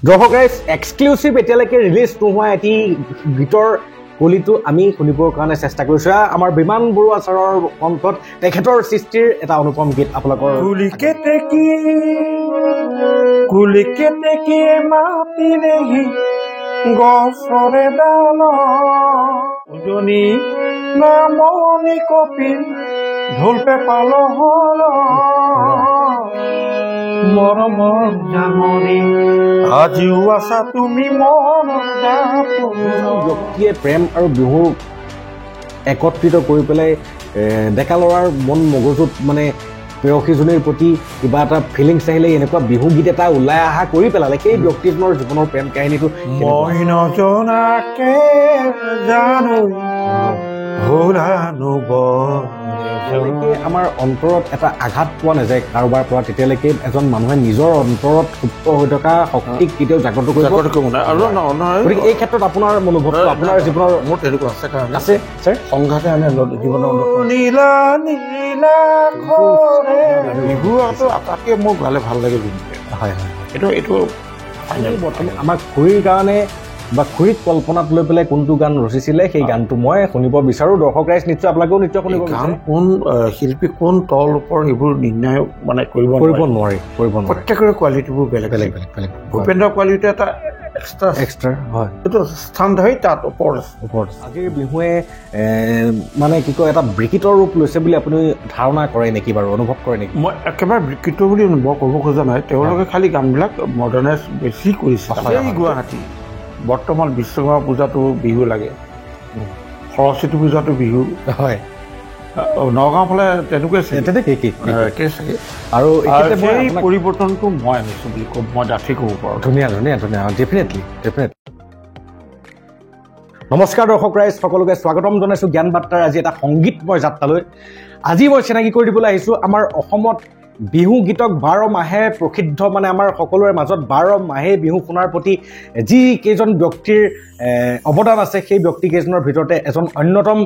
দৰ্শক guys exclusive এতিয়ালৈকে release নোহোৱা এটি গীতৰ কলিটো আমি শুনিবৰ কাৰণে চেষ্টা কৰিছোঁ। আমাৰ বিমান বৰুৱা ছাৰৰ কণ্ঠত তেখেতৰ সৃষ্টিৰ এটা অনুপম গীত আপোনালোকৰ কুলিকেতেকি মাতিলেহি গছৰে ডাল উজনি নামনি কপিল ঢোল পেপাল হল মৰমৰ জাননী আজিও আছা তুমি মনত ব্যক্তিয়ে প্ৰেম আৰু বিহু একত্ৰিত কৰি পেলাই ডেকা ল'ৰাৰ মন মগজুত মানে প্ৰেয়সীজনীৰ প্ৰতি কিবা এটা ফিলিংছ আহিলে এনেকুৱা বিহু গীত এটা ওলাই অহা কৰি পেলালে। সেই ব্যক্তিজনৰ জীৱনৰ প্ৰেম কাহিনীটো মই নজনাকে জানো যেতিয়ালৈকে আমাৰ অন্তৰত এটা আঘাত পোৱা নাযায় কাৰোবাৰ পৰা, তেতিয়ালৈকে এজন মানুহে নিজৰ অন্তৰত সুপ্ত হৈ থকা শক্তিক কেতিয়াও জাগ্ৰত কৰিব নোৱাৰে। গতিকে এই ক্ষেত্ৰত আপোনাৰ মনোভাৱটো আপোনাৰ জীৱনৰ মোৰ তেনেকুৱা আছে কাৰণে আছে ছাৰ সংঘাতে আনে জীৱনৰ বিহু আটাইতকৈ মোৰ ভাল লাগে বিহু। হয় হয় এইটো বৰ্তমান আমাৰ খুৰীৰ কাৰণে বা খুৰীক কল্পনাত লৈ পেলাই কোনটো গান ৰচিছিলে সেই গানটো মই শুনিব বিচাৰোঁ। দৰ্শক ৰাইজ নিশ্চয় আপোনালোকেও নিশ্চয় শুনিব গান কোন শিল্পী কোন তল ওপৰ এইবোৰ নিৰ্ণয় মানে কৰিব নোৱাৰি প্ৰত্যেকৰে কোৱালিটিবোৰ বেলেগ বেলেগ বেলেগ ভূপেন্দ্ৰ কোৱালিটি এটা এক্সট্ৰা হয়, এইটো স্থান ধৰি তাত ওপৰত আজিৰ বিহুৱে মানে কি কয় এটা বিকৃত ৰূপ লৈছে বুলি আপুনি ধাৰণা কৰে নেকি বাৰু, অনুভৱ কৰে নেকি? মই একেবাৰে বিকৃত বুলি অনুভৱ কৰিব খোজা নাই। তেওঁলোকে খালি গানবিলাক মডাৰ্ণাইজ বেছি কৰিছে। গুৱাহাটী বৰ্তমান বিশ্বকৰ্মা পূজাটো বিহু লাগে, সৰস্বতী পূজাটো বিহু হয়, নগাঁও ফালে তেনেকুৱাই আৰু এই পৰিৱৰ্তনটো মই আনিছোঁ বুলি ক'ব, মই ডাঠি ক'ব পাৰোঁ। ধুনীয়া ডেফিনেটলি। নমস্কাৰ দৰ্শক ৰাইজ, সকলোকে স্বাগতম জনাইছোঁ জ্ঞান বাৰ্তাৰ আজি এটা সংগীতময় যাত্ৰালৈ। আজি মই চিনাকি কৰি দিবলৈ আহিছোঁ আমাৰ অসমত বিহু গীতক 12 মাহে প্ৰসিদ্ধ, মানে আমাৰ সকলোৰে মাজত 12 মাহে বিহু শুনাৰ প্ৰতি যি কেইজন ব্যক্তিৰ অৱদান আছে, সেই ব্যক্তিকেইজনৰ ভিতৰতে এজন অন্যতম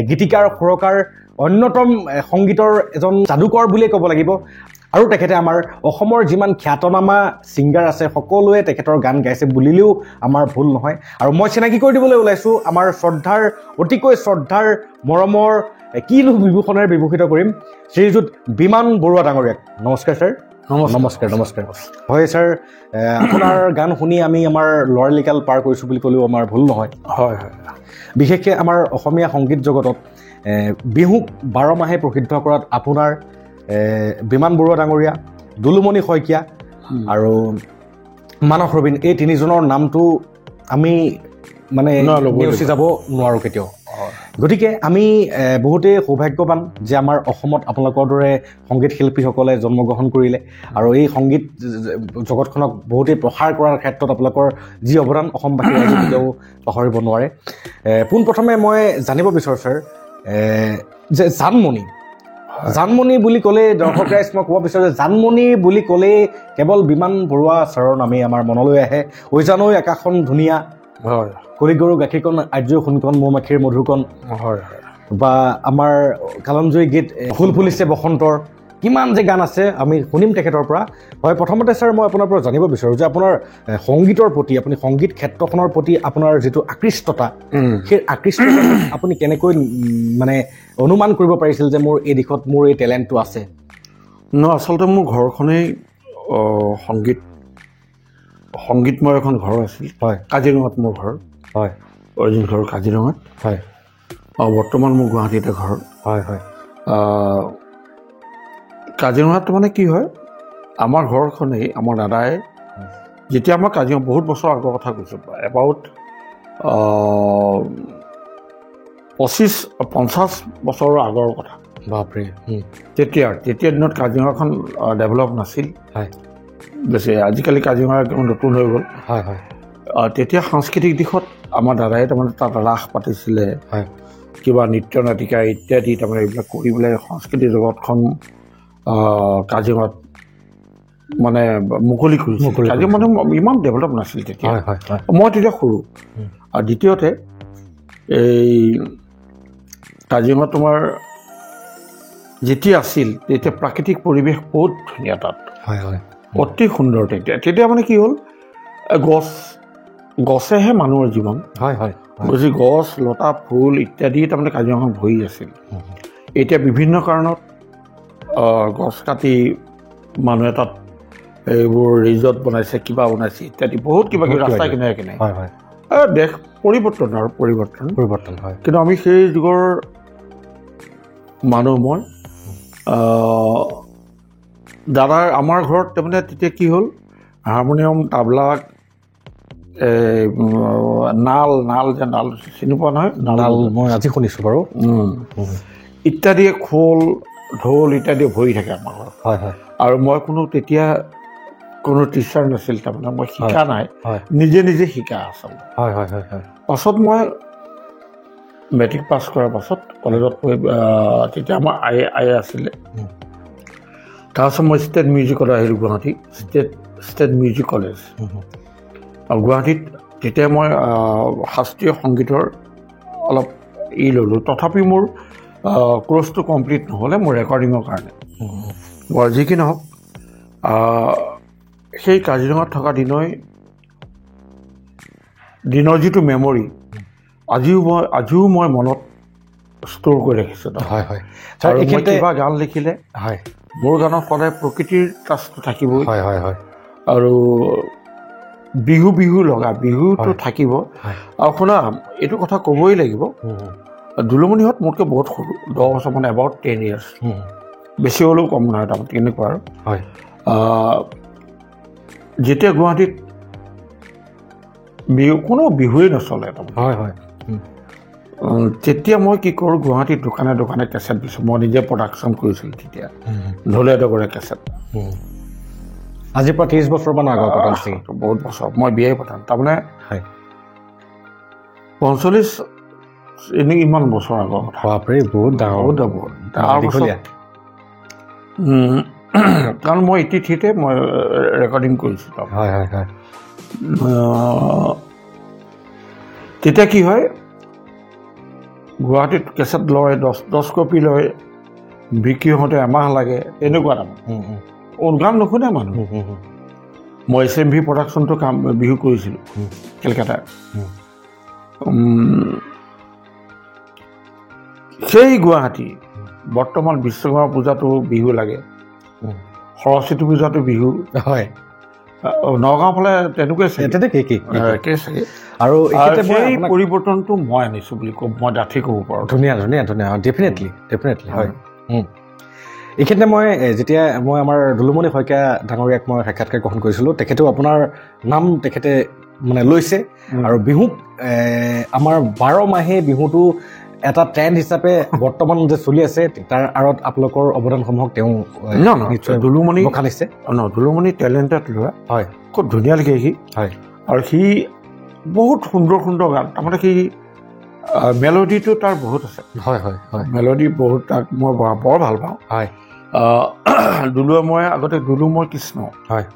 গীতিকাৰ সুৰকাৰ, অন্যতম সংগীতৰ এজন যাদুকৰ বুলিয়ে ক'ব লাগিব। আৰু তেখেতে আমাৰ অসমৰ যিমান খ্যাতনামা ছিংগাৰ আছে সকলোৱে তেখেতৰ গান গাইছে বুলিলেও আমাৰ ভুল নহয়। আৰু মই চিনাকি কৰি দিবলৈ ওলাইছোঁ আমাৰ শ্ৰদ্ধাৰ, অতিকৈ শ্ৰদ্ধাৰ মৰমৰ কিনো বিভূষণেৰে বিভূষিত কৰিম শ্ৰীযুত বিমান বৰুৱা ডাঙৰীয়াক। নমস্কাৰ ছাৰ। নমস্কাৰ। হয় ছাৰ, আপোনাৰ গান শুনি আমি আমাৰ ল'ৰালিকাল পাৰ কৰিছোঁ বুলি ক'লেও আমাৰ ভুল নহয়। হয়। বিশেষকৈ আমাৰ অসমীয়া সংগীত জগতত বিহুক 12 মাহে প্ৰসিদ্ধ কৰাত আপোনাৰ বিমান বৰুৱা ডাঙৰীয়া, দুলুমণি শইকীয়া আৰু মানস ৰবীন, এই তিনিজনৰ নামটো আমি মানে নেওচি যাব নোৱাৰোঁ কেতিয়াও। গতিকে আমি বহুতেই সৌভাগ্যৱান যে আমাৰ অসমত আপোনালোকৰ দৰে সংগীত শিল্পীসকলে জন্মগ্ৰহণ কৰিলে আৰু এই সংগীত জগতখনক বহুতেই প্ৰসাৰ কৰাৰ ক্ষেত্ৰত আপোনালোকৰ যি অৱদান অসমবাসী ৰাইজে কেতিয়াও পাহৰিব নোৱাৰে। পোনপ্ৰথমে মই জানিব বিচাৰোঁ ছাৰ যে জানমণি বুলি ক'লে দৰ্শক ৰাইজ, মই ক'ব বিচাৰোঁ যে জানমণি বুলি ক'লে কেৱল বিমান বৰুৱা ছাৰৰ নামেই আমাৰ মনলৈ আহে। ঐজানৈ আকাশখন ধুনীয়া, হয়, কলিগৰু গাখীৰকণ আৰ্য সোণকণ মৌ মাখিৰ মধুকণ, হয়, বা আমাৰ কালঞ্জয়ী গীত ফুল ফুলিছে বসন্তৰ, কিমান যে গান আছে আমি শুনিম তেখেতৰ পৰা। হয়, প্ৰথমতে ছাৰ মই আপোনাৰ পৰা জানিব বিচাৰোঁ যে আপোনাৰ সংগীতৰ প্ৰতি, আপুনি সংগীত ক্ষেত্ৰখনৰ প্ৰতি আপোনাৰ যিটো আকৃষ্টতা, সেই আকৃষ্টতা আপুনি কেনেকৈ মানে অনুমান কৰিব পাৰিছিল যে মোৰ এই দিশত মোৰ এই টেলেণ্টটো আছে? আচলতে মোৰ ঘৰখনেই সংগীতময় এখন ঘৰ আছিল। হয়, কাজিৰঙাত মোৰ ঘৰ। হয়, অৰিজিন ঘৰ কাজিৰঙাত। হয়, বৰ্তমান মোৰ গুৱাহাটীতে ঘৰ। হয়। কাজিৰঙাত মানে কি হয়, আমাৰ ঘৰখনেই আমাৰ দাদাই যেতিয়া আমাৰ কাজিৰঙা বহুত বছৰ আগৰ কথা কৈছোঁ, এবাউট 50 বছৰৰ আগৰ কথা। বাপৰে। তেতিয়া দিনত কাজিৰঙাখন ডেভেলপ নাছিল। হয়, বেছি আজিকালি কাজিৰঙা নতুন হৈ গ'ল। হয়। তেতিয়া সাংস্কৃতিক দিশত আমাৰ দাদাই তাৰমানে তাত ৰাস পাতিছিলে, হয়, কিবা নৃত্য নাটিকা ইত্যাদি তাৰমানে এইবিলাক কৰি পেলাই সংস্কৃতিক জগতখন কাজিৰঙাত মানে মুকলি কৰিছিল। কাজিৰঙা মানে ইমান ডেভেলপ নাছিল তেতিয়া। মই তেতিয়া সৰু। আৰু দ্বিতীয়তে এই কাজিৰঙা তোমাৰ যেতিয়া আছিল তেতিয়া প্ৰাকৃতিক পৰিৱেশ বহুত ধুনীয়া তাত। হয়, অতি সুন্দৰ। তেতিয়া মানে কি হ'ল, গছেহে মানুহৰ জীৱন। হয় হয় গতিকে গছ লতা ফুল ইত্যাদি তাৰমানে কাজিৰঙাখন ভৰি আছিল। এতিয়া বিভিন্ন কাৰণত গছ কাটি মানুহে তাত এইবোৰ ৰিজৰ্ট বনাইছে, কিবা বনাইছে ইত্যাদি বহুত কিবা কিবি ৰাস্তা কিনাৰে কিনাৰে। হয় হয় দেশ পৰিৱৰ্তন আৰু পৰিৱৰ্তন হয়। কিন্তু আমি সেই যুগৰ মানুহ। মই দাদাৰ আমাৰ ঘৰত তাৰমানে তেতিয়া কি হ'ল, হাৰমনিয়াম তাবলা নাল যে নাল চিনি পোৱা নহয়? নাল মই আজি শুনিছোঁ বাৰু। ইত্যাদি খোল ঢোল ইত্যাদি ভৰি থাকে আমাৰ ঘৰত। হয় হয় আৰু মই তেতিয়া কোনো টিচাৰ নাছিল, তাৰমানে মই শিকা নাই, হয় নিজে নিজে শিকা আচলতে। হয় হয় হয় হয় পাছত মই মেট্ৰিক পাছ কৰাৰ পাছত কলেজত পঢ়ি তেতিয়া আমাৰ আই আছিলে। তাৰপাছত মই ষ্টেট মিউজিকলৈ আহিলোঁ, গুৱাহাটী ষ্টেট মিউজিক কলেজ। আৰু গুৱাহাটীত তেতিয়া মই শাস্ত্ৰীয় সংগীতৰ অলপ ল'লোঁ। তথাপি মোৰ কোৰ্চটো কমপ্লিট নহ'লে মোৰ ৰেকৰ্ডিঙৰ কাৰণে। বাৰু যি কি নহওক, সেই কাজিৰঙাত থকা দিনৰ যিটো মেমৰি আজিও মই মনত ষ্ট'ৰ কৰি ৰাখিছোঁ। হয় হয় আৰু মই কিবা গান লিখিলে হয় মোৰ গানত সদায় প্ৰকৃতিৰ টাচটো থাকিবই। হয় হয় হয় আৰু বিহুটো থাকিব। আৰু শুনা, এইটো কথা ক'বই লাগিব, দুলুমণিহঁত মোতকৈ বহুত সৰু, 10 বছৰ মানে এবাউট 10 years, বেছি হ'লেও কম নহয় তাৰমানে তেনেকুৱা আৰু। হয় যেতিয়া গুৱাহাটীত কোনো বিহুৱেই নচলে তাৰমানে। হয় হয় তেতিয়া মই কি কৰোঁ, গুৱাহাটীত দোকানে দোকানে কেছেট দিছোঁ। মই নিজে প্ৰডাকশ্যন কৰিছিলোঁ তেতিয়া, ঢোলে ডগৰে কেছেট। আজিৰ পৰা 30 বছৰমান আগৰ কথা আছে। বহুত বছৰ মই বিয়াই পঠাম তাৰমানে 45 ইমান বছৰ আগৰ কথা। বাপৰে, বহুত ডাঙৰ। তাৰপাছত কাৰণ মই 83তে মই ৰেকৰ্ডিং কৰিছোঁ। হয় হয় হয় তেতিয়া কি হয়, গুৱাহাটীত কেছেট লয়, 10 কপি লয়, বিক্ৰী হওঁতে এমাহ লাগে, তেনেকুৱা তাৰমানে। গান নুশুনে মানুহ। মই SMV প্ৰডাকশ্যনটো বিহু কৰিছিলোঁ কেলকাতাত। সেই গুৱাহাটী বৰ্তমান বিশ্বকৰ্মা পূজাটো বিহু লাগে, সৰস্বতী পূজাটো বিহু হয়, নগাঁও ফালে তেনেকুৱাই চাগে। আৰু সেই পৰিৱৰ্তনটো মই আনিছোঁ বুলি মই ডাঠি ক'ব পাৰোঁ। ধুনীয়া ডেফিনেটলি হয়। এইখিনিতে যেতিয়া মই আমাৰ দুলুমণি শইকীয়া ডাঙৰীয়াক মই সাক্ষাৎকাৰ গ্ৰহণ কৰিছিলোঁ, তেখেতেও আপোনাৰ নাম তেখেতে মানে লৈছে। আৰু বিহুক আমাৰ 12 মাহে বিহুটো এটা ট্ৰেণ্ড হিচাপে বৰ্তমান যে চলি আছে, তাৰ আঁৰত আপোনালোকৰ অৱদানসমূহক তেওঁ নিশ্চয় দুলুমণি বখানিছে। দুলুমণি টেলেণ্টেড ল'ৰা, হয়, খুব ধুনীয়া লিখে সি। হয়, আৰু সি বহুত সুন্দৰ গান, তাৰমানে সি মেলোডিটো তাৰ বহুত আছে। হয় হয় হয়, মেলোডি বহুত, তাক মই বৰ ভাল পাওঁ। হয়, মই আগতে মই কৃষ্ণ, হয়,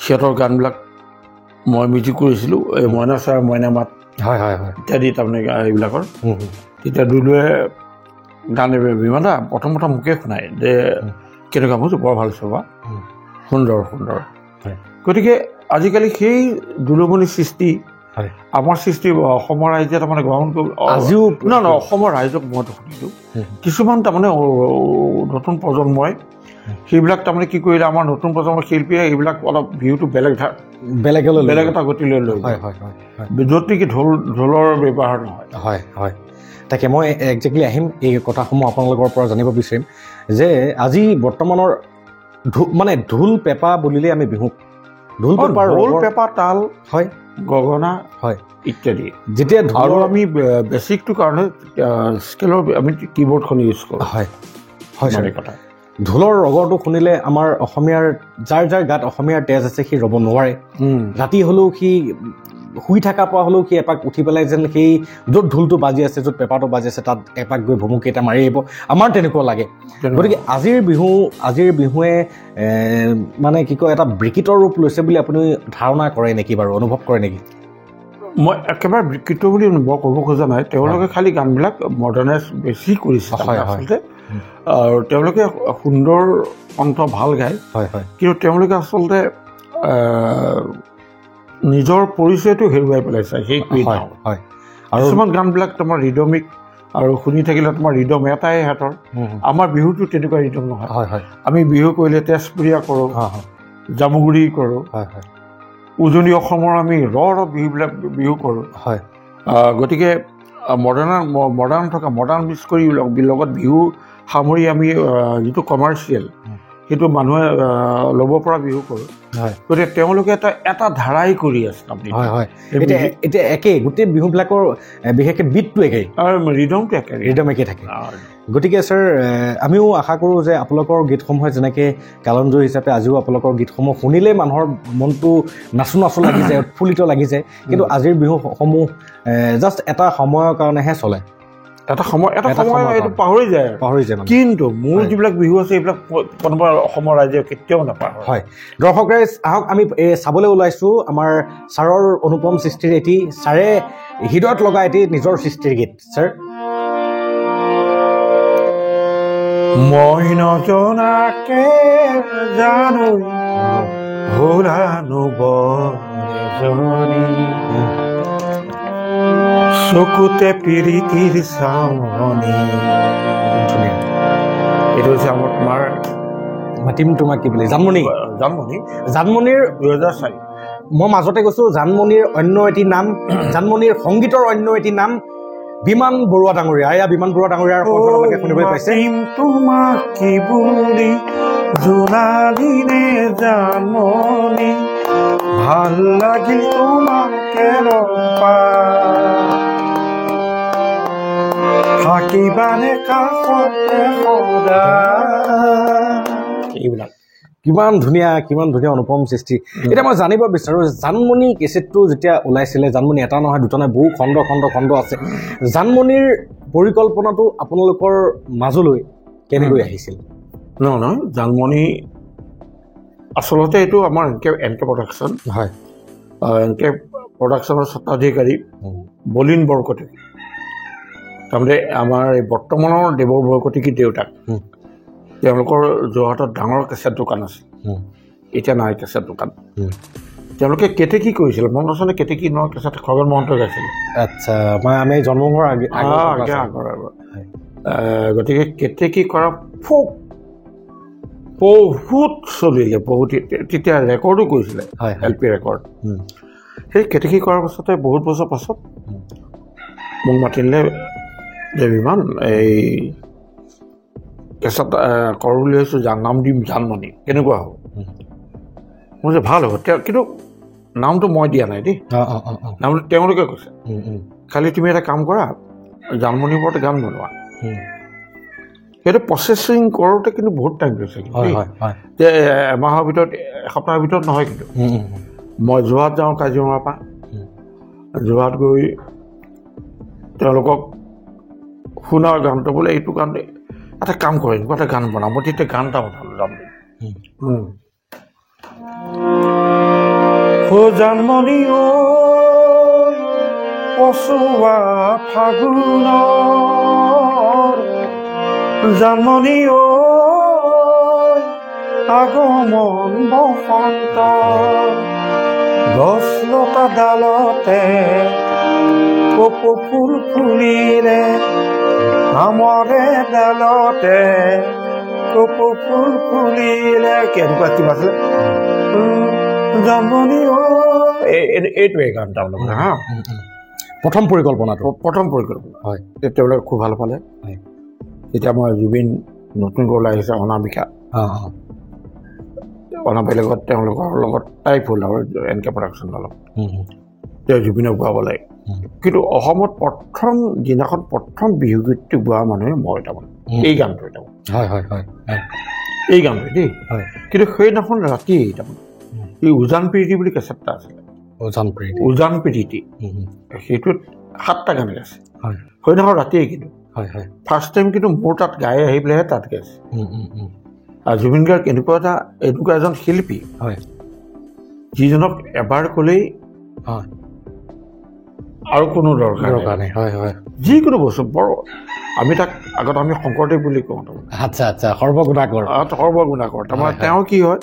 সিহঁতৰ গানবিলাক মই মিউজিক কৰিছিলোঁ, এই মইনা ছাৰ মইনা মাত, হয় হয় হয় ইত্যাদি, তাৰমানে এইবিলাকৰ। তেতিয়া দুলুৱে গান বিমানদা প্ৰথম মোকে শুনাই যে কেনেকুৱা, মই বৰ ভাল পাইছোঁ বা সুন্দৰ। গতিকে আজিকালি সেই দুলুমণি সৃষ্টি, আমাৰ সৃষ্টি অসমৰ ৰাইজে তাৰমানে গ্ৰহণ কৰিব। আজিও অসমৰ ৰাইজক মই শুনিলোঁ, কিছুমান তাৰমানে নতুন প্ৰজন্মই সেইবিলাক তাৰমানে কি কৰিলে, আমাৰ নতুন প্ৰজন্মৰ শিল্পীয়ে এইবিলাক অলপ ভিউটো বেলেগ এটা গতিলৈ লৈ, য'ত নেকি ঢোলৰ ব্যৱহাৰ নহয়। হয় হয়, তাকে মই একজেক্টলি আহিম, এই কথাসমূহ আপোনালোকৰ পৰা জানিব বিচাৰিম যে আজি বৰ্তমানৰ ঢোল পেঁপা বুলিলে আমি বিহুক ঢোল পেঁপা তাল, হয়, গগনা, হয় ইত্যাদি, যেতিয়া আৰু আমি বেছিকটোৰ কাৰণে স্কেলৰ আমি কীবৰ্ডখন ইউজ কৰোঁ। হয় হয়, কথা ঢোলৰ ৰগৰটো শুনিলে আমাৰ অসমীয়াৰ যাৰ গাত অসমীয়াৰ তেজ আছে সি ৰ'ব নোৱাৰে। ৰাতি হ'লেও সি শুই থকা পৰা হ'লেও সি এপাক উঠি পেলাই যেন সেই য'ত ঢোলটো বাজি আছে, য'ত পেঁপাটো বাজি আছে, তাত এপাক গৈ ভুমুকি এটা মাৰি আহিব, আমাৰ তেনেকুৱা লাগে। গতিকে আজিৰ বিহুৱে মানে কি কয়, এটা বিকৃত ৰূপ লৈছে বুলি আপুনি ধাৰণা কৰে নেকি বাৰু, অনুভৱ কৰে নেকি? মই একেবাৰে বিকৃত বুলি মই ক'ব খোজা নাই, তেওঁলোকে খালি গানবিলাক মডাৰ্ণাইজ বেছি কৰিছে আচলতে। আৰু তেওঁলোকে সুন্দৰ কণ্ঠ ভাল গায়। হয় হয়, কিন্তু তেওঁলোকে আচলতে নিজৰ পৰিচয়টো হেৰুৱাই পেলাইছে সেইটোৱে হয় আৰু কিছুমান গানবিলাক তোমাৰ ৰিদমিক আৰু শুনি থাকিলে তোমাৰ ৰিদম এটাই হাতৰ আমাৰ বিহুটো তেনেকুৱা ৰিদম নহয় হয় হয় আমি বিহু কৰিলে তেজপুৰীয়া কৰোঁ জামুগুৰি কৰোঁ হয় হয় উজনি অসমৰ আমি ৰ বিহুবিলাক বিহু কৰোঁ হয় গতিকে মডাৰ্ণ থকা মডাৰ্ণ মিক্স কৰি লগত বিহু সামৰি আমি যিটো কমাৰ্চিয়েল সেইটো মানুহে ল'ব পৰা বিহু কৰোঁ গতিকে তেওঁলোকে এটা ধাৰাই কৰি আছে হয় হয় এতিয়া একেই গোটেই বিহুবিলাকৰ বিশেষকৈ বিটটো একেই আৰু ৰিদমটো একে ৰিদম একেই থাকে গতিকে ছাৰ আমিও আশা কৰোঁ যে আপোনালোকৰ গীতসমূহে যেনেকৈ কালঞ্জয়ী হিচাপে আজিও আপোনালোকৰ গীতসমূহ শুনিলেই মানুহৰ মনটো নাচো নাচো লাগি যায় উৎফুল্লিত লাগি যায় কিন্তু আজিৰ বিহুসমূহ জাষ্ট এটা সময়ৰ কাৰণেহে চলে এটা সময় এইটো পাহৰি যায় কিন্তু মোৰ যিবিলাক বিহু আছে এইবিলাক কোনোবা অসমৰ ৰাইজে কেতিয়াও নাপায় হয় দৰ্শক ৰাইজ আহক আমি চাবলৈ ওলাইছোঁ আমাৰ ছাৰৰ অনুপম সৃষ্টিৰ এটি ছাৰে হৃদয়ত লগা এটি নিজৰ সৃষ্টিৰ গীত ছাৰ মই নজনাকে জানো চকুতে প্ৰীতিৰ চাৱনি এইটো হৈছে আমাৰ তোমাৰ মাতিম তোমাক কি বুলি জানমণিৰ 2004 মই মাজতে কৈছোঁ জানমণিৰ অন্য এটি নাম জানমণিৰ সংগীতৰ অন্য এটি নাম বিমান বৰুৱা ডাঙৰীয়া এয়া বিমান বৰুৱা ডাঙৰীয়াৰ কণ্ঠকে শুনিবলৈ পাইছে তোমাক কি বুলি জোনালিনে জানমণি ভাল লাগিল তোমাকে থাকিবানে কাষতে এইবিলাক কিমান ধুনীয়া অনুপম সৃষ্টি এতিয়া মই জানিব বিচাৰোঁ জানমণি কেছেটটো যেতিয়া ওলাইছিলে জানমণি এটা নহয় দুটা নহয় বহু খণ্ড আছে জানমণিৰ পৰিকল্পনাটো আপোনালোকৰ মাজলৈ কেনেকৈ আহিছিল নহয় জানমণি আচলতে এইটো আমাৰ এন কে প্ৰডাকশ্যন হয় এন কে প্ৰডাকশ্যনৰ স্বত্বাধিকাৰী বলিন বৰকটকী তাৰমানে আমাৰ এই বৰ্তমানৰ দেৱৰ বৰকটকী দেউতাক তেওঁলোকৰ যোৰহাটত ডাঙৰ কেছেট দোকান আছে এতিয়া নাই কেছেট দোকান তেওঁলোকে কেতেকী কৰিছিল মনত আছেনে কেতেকী ন কেছেট খগেন মহন্তই গাইছিল আচ্ছা মই আমি জন্ম হোৱাৰ আগৰ গতিকে কেতেকী কৰা বহুত চলিলে বহুত তেতিয়া ৰেকৰ্ডো কৰিছিলে এল পি ৰেকৰ্ড সেই কেতেকী কৰাৰ পাছতে বহুত বছৰ পাছত মোক মাতিলে যে বিমান এই কেঁচাত কৰোঁ বুলি ভাবিছোঁ নাম দিম জানমণি কেনেকুৱা হ'ব মোৰ যে ভাল হ'ব কিন্তু নামটো মই দিয়া নাই দেই নামটো তেওঁলোকে কৈছে খালি তুমি এটা কাম কৰা জানমণিৰ ওপৰত গান বনোৱা সেইটো প্ৰচেছিং কৰোঁতে কিন্তু বহুত টাইম লৈছে যে এমাহৰ ভিতৰত এসপ্তাহৰ ভিতৰত নহয় কিন্তু মই যোৰহাট যাওঁ কাজিৰঙাৰ পৰা যোৰহাট গৈ তেওঁলোকক শুনাৰ গানটো বোলে এইটো গান এটা কাম কৰে এনেকুৱা এটা গান বনাওঁ মই তেতিয়া গান এটা বনালোঁ জানমণি পচোৱা ফাগুনৰ জানমণি আগমন বসন্ত গছ লতা ডালতে কপৌ ফুল ফুলিলে আমৰে ডালতে কপৌ ফুল ফুলিলে কেনেকুৱা কিবা আছিলে জানমণি এইটোৱে গান তেওঁলোকে হা প্ৰথম পৰিকল্পনা হয় তেওঁলোকে খুব ভাল পালে এতিয়া মই জুবিন নতুনকৈ ওলাই আহিছে অনামিকা অনামিকাৰ তেওঁলোকৰ লগত টাইপ হ'ল আৰু এন কে প্ৰডাকশ্যনৰ লগত তেওঁ জুবিনক গোৱাব লাগে কিন্তু অসমত প্ৰথম বিহুগীতটো গোৱা মানুহে মই তাৰমানে এই গানটো এই গানটো দেই কিন্তু সেইদিনাখন ৰাতি তাৰমানে এই উজান প্ৰীতি বুলি কেছেট এটা আছিলে উজান প্ৰীতি সেইটোত 7টা গান গাইছে সেইদিনাখন ৰাতিয়ে কিন্তু ফাৰ্ষ্ট টাইম কিন্তু মোৰ তাত গাই আহি পেলাইহে তাত গাইছে আৰু জুবিন গাৰ্গ এনেকুৱা এজন শিল্পী যিজনক এবাৰ ক'লেই আৰু কোনো দৰকাৰ নাই যিকোনো বস্তু বৰ আমি তাক আগত আমি শংকৰদেৱ বুলি কওঁ আচ্ছা সৰ্বগুণাকৰ তাৰমানে তেওঁ কি হয়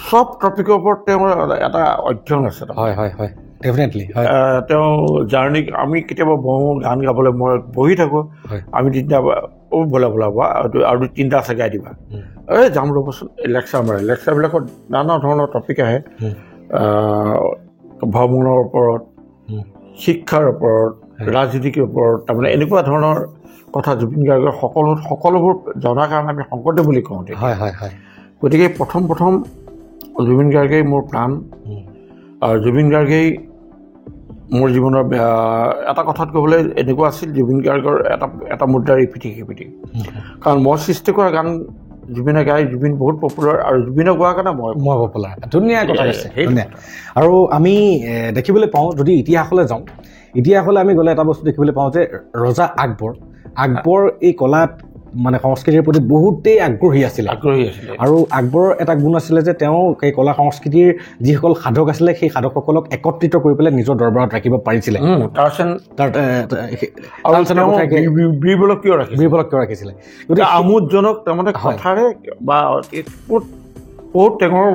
চব টপিকৰ ওপৰত তেওঁৰ এটা অধ্যয়ন আছে। হয় হয় হয় ডেফিনেটলি। তেওঁ জাৰ্ণি আমি কেতিয়াবা বহোঁ গান গাবলৈ মই বহি থাকোঁ, আমি তেতিয়া বোলা আৰু 3টা আছে গাই দিবা, এই যাম ৰ'বচোন লেকচাৰ মাৰে। লেকচাৰবিলাকত নানা ধৰণৰ টপিক আহে, ভ্ৰমণৰ ওপৰত, শিক্ষাৰ ওপৰত, ৰাজনীতিৰ ওপৰত, তাৰমানে এনেকুৱা ধৰণৰ কথা জুবিন গাৰ্গৰ সকলোবোৰ জনাৰ কাৰণে আমি শংকৰদেৱ বুলি কওঁ। হয় হয় হয়। গতিকে প্ৰথম জুবিন গাৰ্গেই মোৰ প্ৰাণ, আৰু জুবিন গাৰ্গেই মোৰ জীৱনৰ এটা কথাত ক'বলৈ এনেকুৱা আছিল, জুবিন গাৰ্গৰ এটা মুদ্ৰাৰ ইপিঠি সিপিঠি। কাৰণ মই সৃষ্টি কৰা গান জুবিনে গাই, জুবিন বহুত পপুলাৰ, আৰু জুবিনে গোৱাৰ কাৰণে মই পপুলাৰ। ধুনীয়া কথা কৈছে, ধুনীয়া। আৰু আমি দেখিবলৈ পাওঁ, যদি ইতিহাসলৈ যাওঁ, ইতিহাসলৈ আমি গ'লে এটা বস্তু দেখিবলৈ পাওঁ যে ৰজা আকবৰ এই কলাত মানে সংস্কৃতিৰ প্ৰতি বহুতেই আগ্ৰহী আছিলে। আৰু আকবৰৰ এটা গুণ আছিলে যে তেওঁ সেই কলা সংস্কৃতিৰ যিসকল সাধক আছিলে সেই সাধকসকলক একত্ৰিত কৰি পেলাই নিজৰ দৰবাৰত ৰাখিব পাৰিছিলে। বীৰবলক কিয় ৰাখিছিলে? গতিকে আমোদজনক তাৰমানে কথাৰে বা বহুত টেঙৰ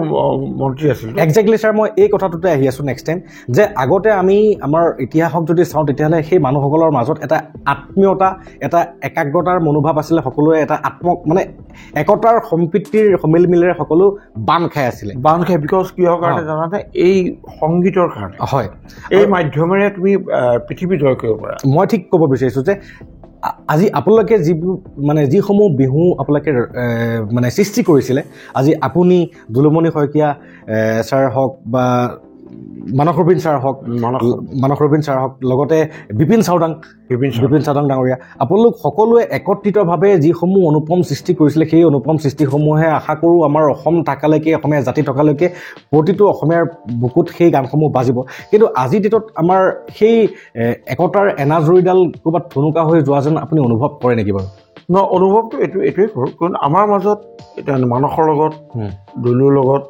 মন্ত্ৰী আছিল। একজেক্টলি ছাৰ, মই এই কথাটোতে আহি আছোঁ নেক্সট টাইম, যে আগতে আমি আমাৰ ইতিহাসক যদি চাওঁ তেতিয়াহ'লে সেই মানুহসকলৰ মাজত এটা আত্মীয়তা, এটা একাগ্ৰতাৰ মনোভাৱ আছিলে। সকলোৱে এটা মানে একতাৰ সম্প্ৰীতিৰ সমিলমিলেৰে সকলো বান খাই আছিলে। বিকজ কিহৰ কাৰণে জানানে? এই সংগীতৰ কাৰণে। হয়, এই মাধ্যমেৰে তুমি পৃথিৱী জয় কৰিব পাৰা। মই ঠিক ক'ব বিচাৰিছোঁ যে আজি আপোনালোকে যিসমূহ বিহু আপোনালোকে মানে সৃষ্টি কৰিছিলে, আজি আপুনি দুলুমণি শইকীয়া ছাৰ হওক বা মানস ৰবীন ছাৰ হওক, লগতে বিপিন চাওডাং ডাঙৰীয়া, আপোনালোক সকলোৱে একত্ৰিতভাৱে যিসমূহ অনুপম সৃষ্টি কৰিছিলে, সেই অনুপম সৃষ্টিসমূহে আশা কৰোঁ আমাৰ অসম থকালৈকে, অসমীয়া জাতি থকালৈকে প্ৰতিটো অসমীয়াৰ বুকুত সেই গানসমূহ বাজিব। কিন্তু আজিৰ ডেটত আমাৰ সেই একতাৰ এনাজৰীডাল ক'ৰবাত থুনুকা হৈ যোৱা যেন আপুনি অনুভৱ কৰে নেকি বাৰু? অনুভৱটো এইটোৱে কৰোঁ, কাৰণ আমাৰ মাজত এতিয়া মানসৰ লগত, দুলুৰ লগত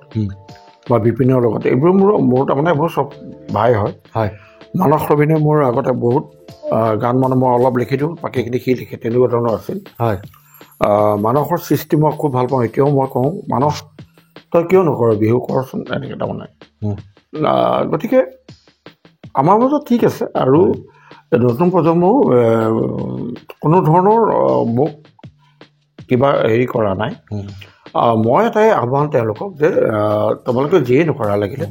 বা বিপিনৰ লগত, এইবোৰ মোৰ তাৰমানে এইবোৰ চব ভাই হয়। মানস ৰবীনে মোৰ আগতে বহুত গান মই অলপ লিখি দিওঁ, বাকীখিনি সি লিখে, তেনেকুৱা ধৰণৰ আছিল। মানসৰ সৃষ্টি মই খুব ভাল পাওঁ। এতিয়াও মই কওঁ, মানস তই কিয় নকৰ, বিহু কৰচোন, এনেকৈ তাৰমানে। গতিকে আমাৰ মাজত ঠিক আছে। আৰু নতুন প্ৰজন্মও কোনো ধৰণৰ মোক কিবা হেৰি কৰা নাই। মই এটাই আহ্বান তেওঁলোকক, যে তোমালোকে যিয়ে নকৰা লাগিলে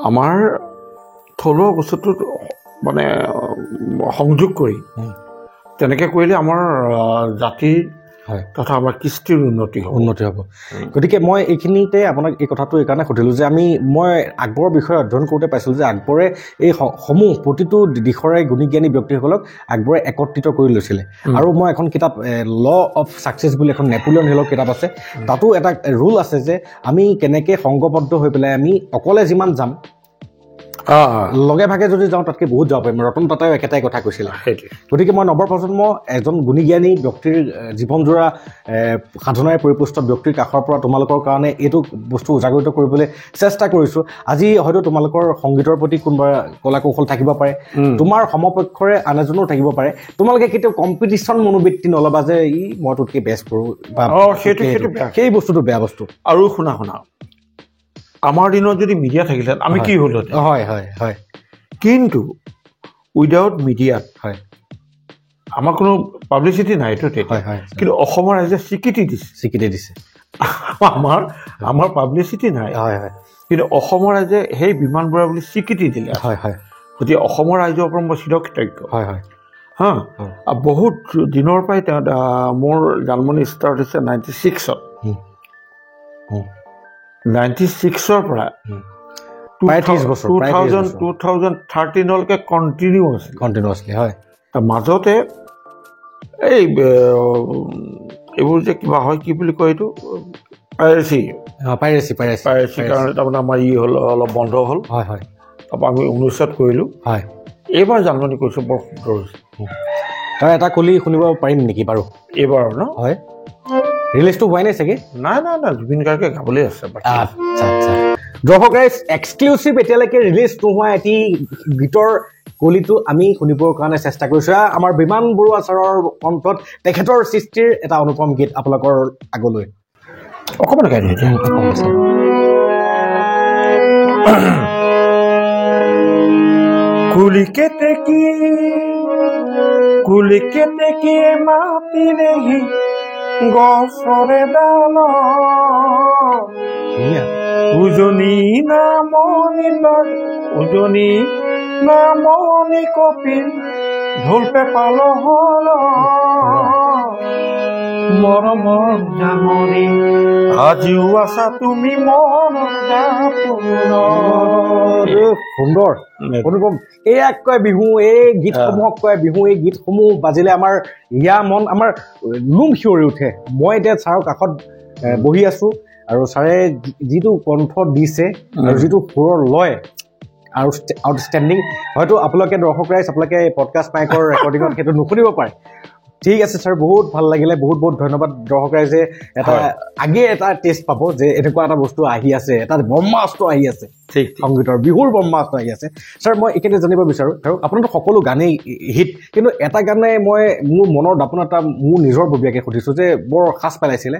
আমাৰ থলুৱা বস্তুটোত মানে সংযোগ কৰি, তেনেকৈ কৰিলে আমাৰ জাতিৰ তথা আমাৰ কৃষ্টিৰ উন্নতি হ'ব। গতিকে মই এইখিনিতে আপোনাক এই কথাটো এইকাৰণে সুধিলোঁ যে মই আকবৰৰ বিষয়ে অধ্যয়ন কৰোঁতে পাইছিলোঁ যে আকবৰে এই প্ৰতিটো দিশৰে গুণী জ্ঞানী ব্যক্তিসকলক আকবৰে একত্ৰিত কৰি লৈছিলে। আৰু মই এখন কিতাপ ল অফ ছাকচেছ বুলি এখন নেপোলিয়ন হিলৰ কিতাপ আছে, তাতো এটা ৰুল আছে যে আমি কেনেকৈ সংঘবদ্ধ হৈ পেলাই আমি অকলে যিমান যাম, লগে ভাগে যদি যাওঁ তাতকৈ বহুত যাব পাৰিম। ৰতন টাটাইও একেটাই কথা কৈছিলে। গতিকে মই নৱপ্ৰজন্ম এজন গুণী জ্ঞানী ব্যক্তিৰ জীৱনজোৰা সাধনাৰে পৰিপুষ্ট ব্যক্তিৰ কাষৰ পৰা তোমালোকৰ কাৰণে এইটো বস্তু উজাগৰিত কৰিবলৈ চেষ্টা কৰিছোঁ। আজি হয়তো তোমালোকৰ সংগীতৰ প্ৰতি কোনোবা কলা কৌশল থাকিব পাৰে, তোমাৰ সমপক্ষৰে আন এজনো থাকিব পাৰে। তোমালোকে কেতিয়াও কম্পিটিশ্যন মনোবৃত্তি নল'বা যে মই তোতকৈ বেষ্ট কৰোঁ, বা সেই বস্তুটো বেয়া বস্তু। আৰু শুনা আমাৰ দিনত যদি মিডিয়া থাকিলে আমি কি হ'লহেঁতেন? হয়। কিন্তু উইদাউট মিডিয়াত আমাৰ কোনো পাব্লিচিটি নাই। কিন্তু অসমৰ ৰাইজে স্বীকৃতি দিছে। আমাৰ পাব্লিচিটি নাই, কিন্তু অসমৰ ৰাইজে সেই বিমান বৰা বুলি স্বীকৃতি দিলে। গতিকে অসমৰ ৰাইজৰ ওপৰত মই চিৰকৃতজ্ঞ। বহুত দিনৰ পৰাই মোৰ জানমনি ষ্টাৰ্ট হৈছে 96ত। 96ৰ পৰা 2013লৈকে কণ্টিনিউৱাছলি। মাজতে এইবোৰ যে কিবা হয়, কি বুলি কয় এইটো, পাইৰেচি কাৰণে তাৰমানে আমাৰ হ'ল অলপ বন্ধ হ'ল। তাৰপৰা আমি 19ত কৰিলোঁ। এইবাৰ জানমনি কৰিছোঁ, বৰ সুন্দৰ হৈছে। তাৰ এটা কলি শুনিব পাৰিম নেকি বাৰু এইবাৰ? হয়, ৰিলিজটো হোৱাই নাই চাগে? নাই, জুবিন গাৰ্গে গাবলৈ আছে। দৰ্শক ৰাইজ, এক্সক্লুচিভ এতিয়ালৈকে ৰিলিজ নোহোৱা এটি গীতৰ কলিটো আমি শুনিবৰ কাৰণে চেষ্টা কৰিছোঁ। আমাৰ বিমান বৰুৱা ছাৰৰ কণ্ঠত তেখেতৰ সৃষ্টিৰ এটা অনুপম গীত আপোনালোকৰ আগলৈ অকণমান গাই দিওঁ। কুলি কেতেকী মাতিলেহি গছৰে ডাল উজনি নামনি কপিল ঢোল পেপাল হল মৰমৰ জাননী আজিও আছা তুমি সুন্দৰ অনুপম এয়াক কয় বিহু এই গীতসমূহক কয় বিহু এই গীতসমূহ বাজিলে আমাৰ মন আমাৰ নোম শিয়ৰি উঠে মই এতিয়া ছাৰৰ কাষত বহি আছো আৰু ছাৰে যিটো কণ্ঠ দিছে আৰু যিটো সুৰৰ লয় আৰু আউটষ্টেণ্ডিং হয়তো আপোনালোকে দৰ্শক ৰাইজ আপোনালোকে পডকাষ্ট মাইকৰ ৰেকৰ্ডিঙত সেইটো নুশুনিব পাৰে ঠিক আছে ছাৰ বহুত ভাল লাগিলে বহুত বহুত ধন্যবাদ দৰ্শক ৰাইজে এটা আগে এটা টেষ্ট পাব যে এনেকুৱা এটা বস্তু আহি আছে এটা ব্ৰহ্মাস্ত্ৰ আহি আছে ঠিক সংগীতৰ বিহুৰ ব্ৰহ্মাস্ত্ৰ আহি আছে ছাৰ মই এইখিনি জানিব বিচাৰোঁ আৰু আপোনালোকৰ সকলো গানেই হিট কিন্তু এটা গানে মই মোৰ মনৰ দাপোন এটা মোৰ নিজৰ ববীয়াকৈ সুধিছোঁ যে বৰ সাজ পেলাইছিলে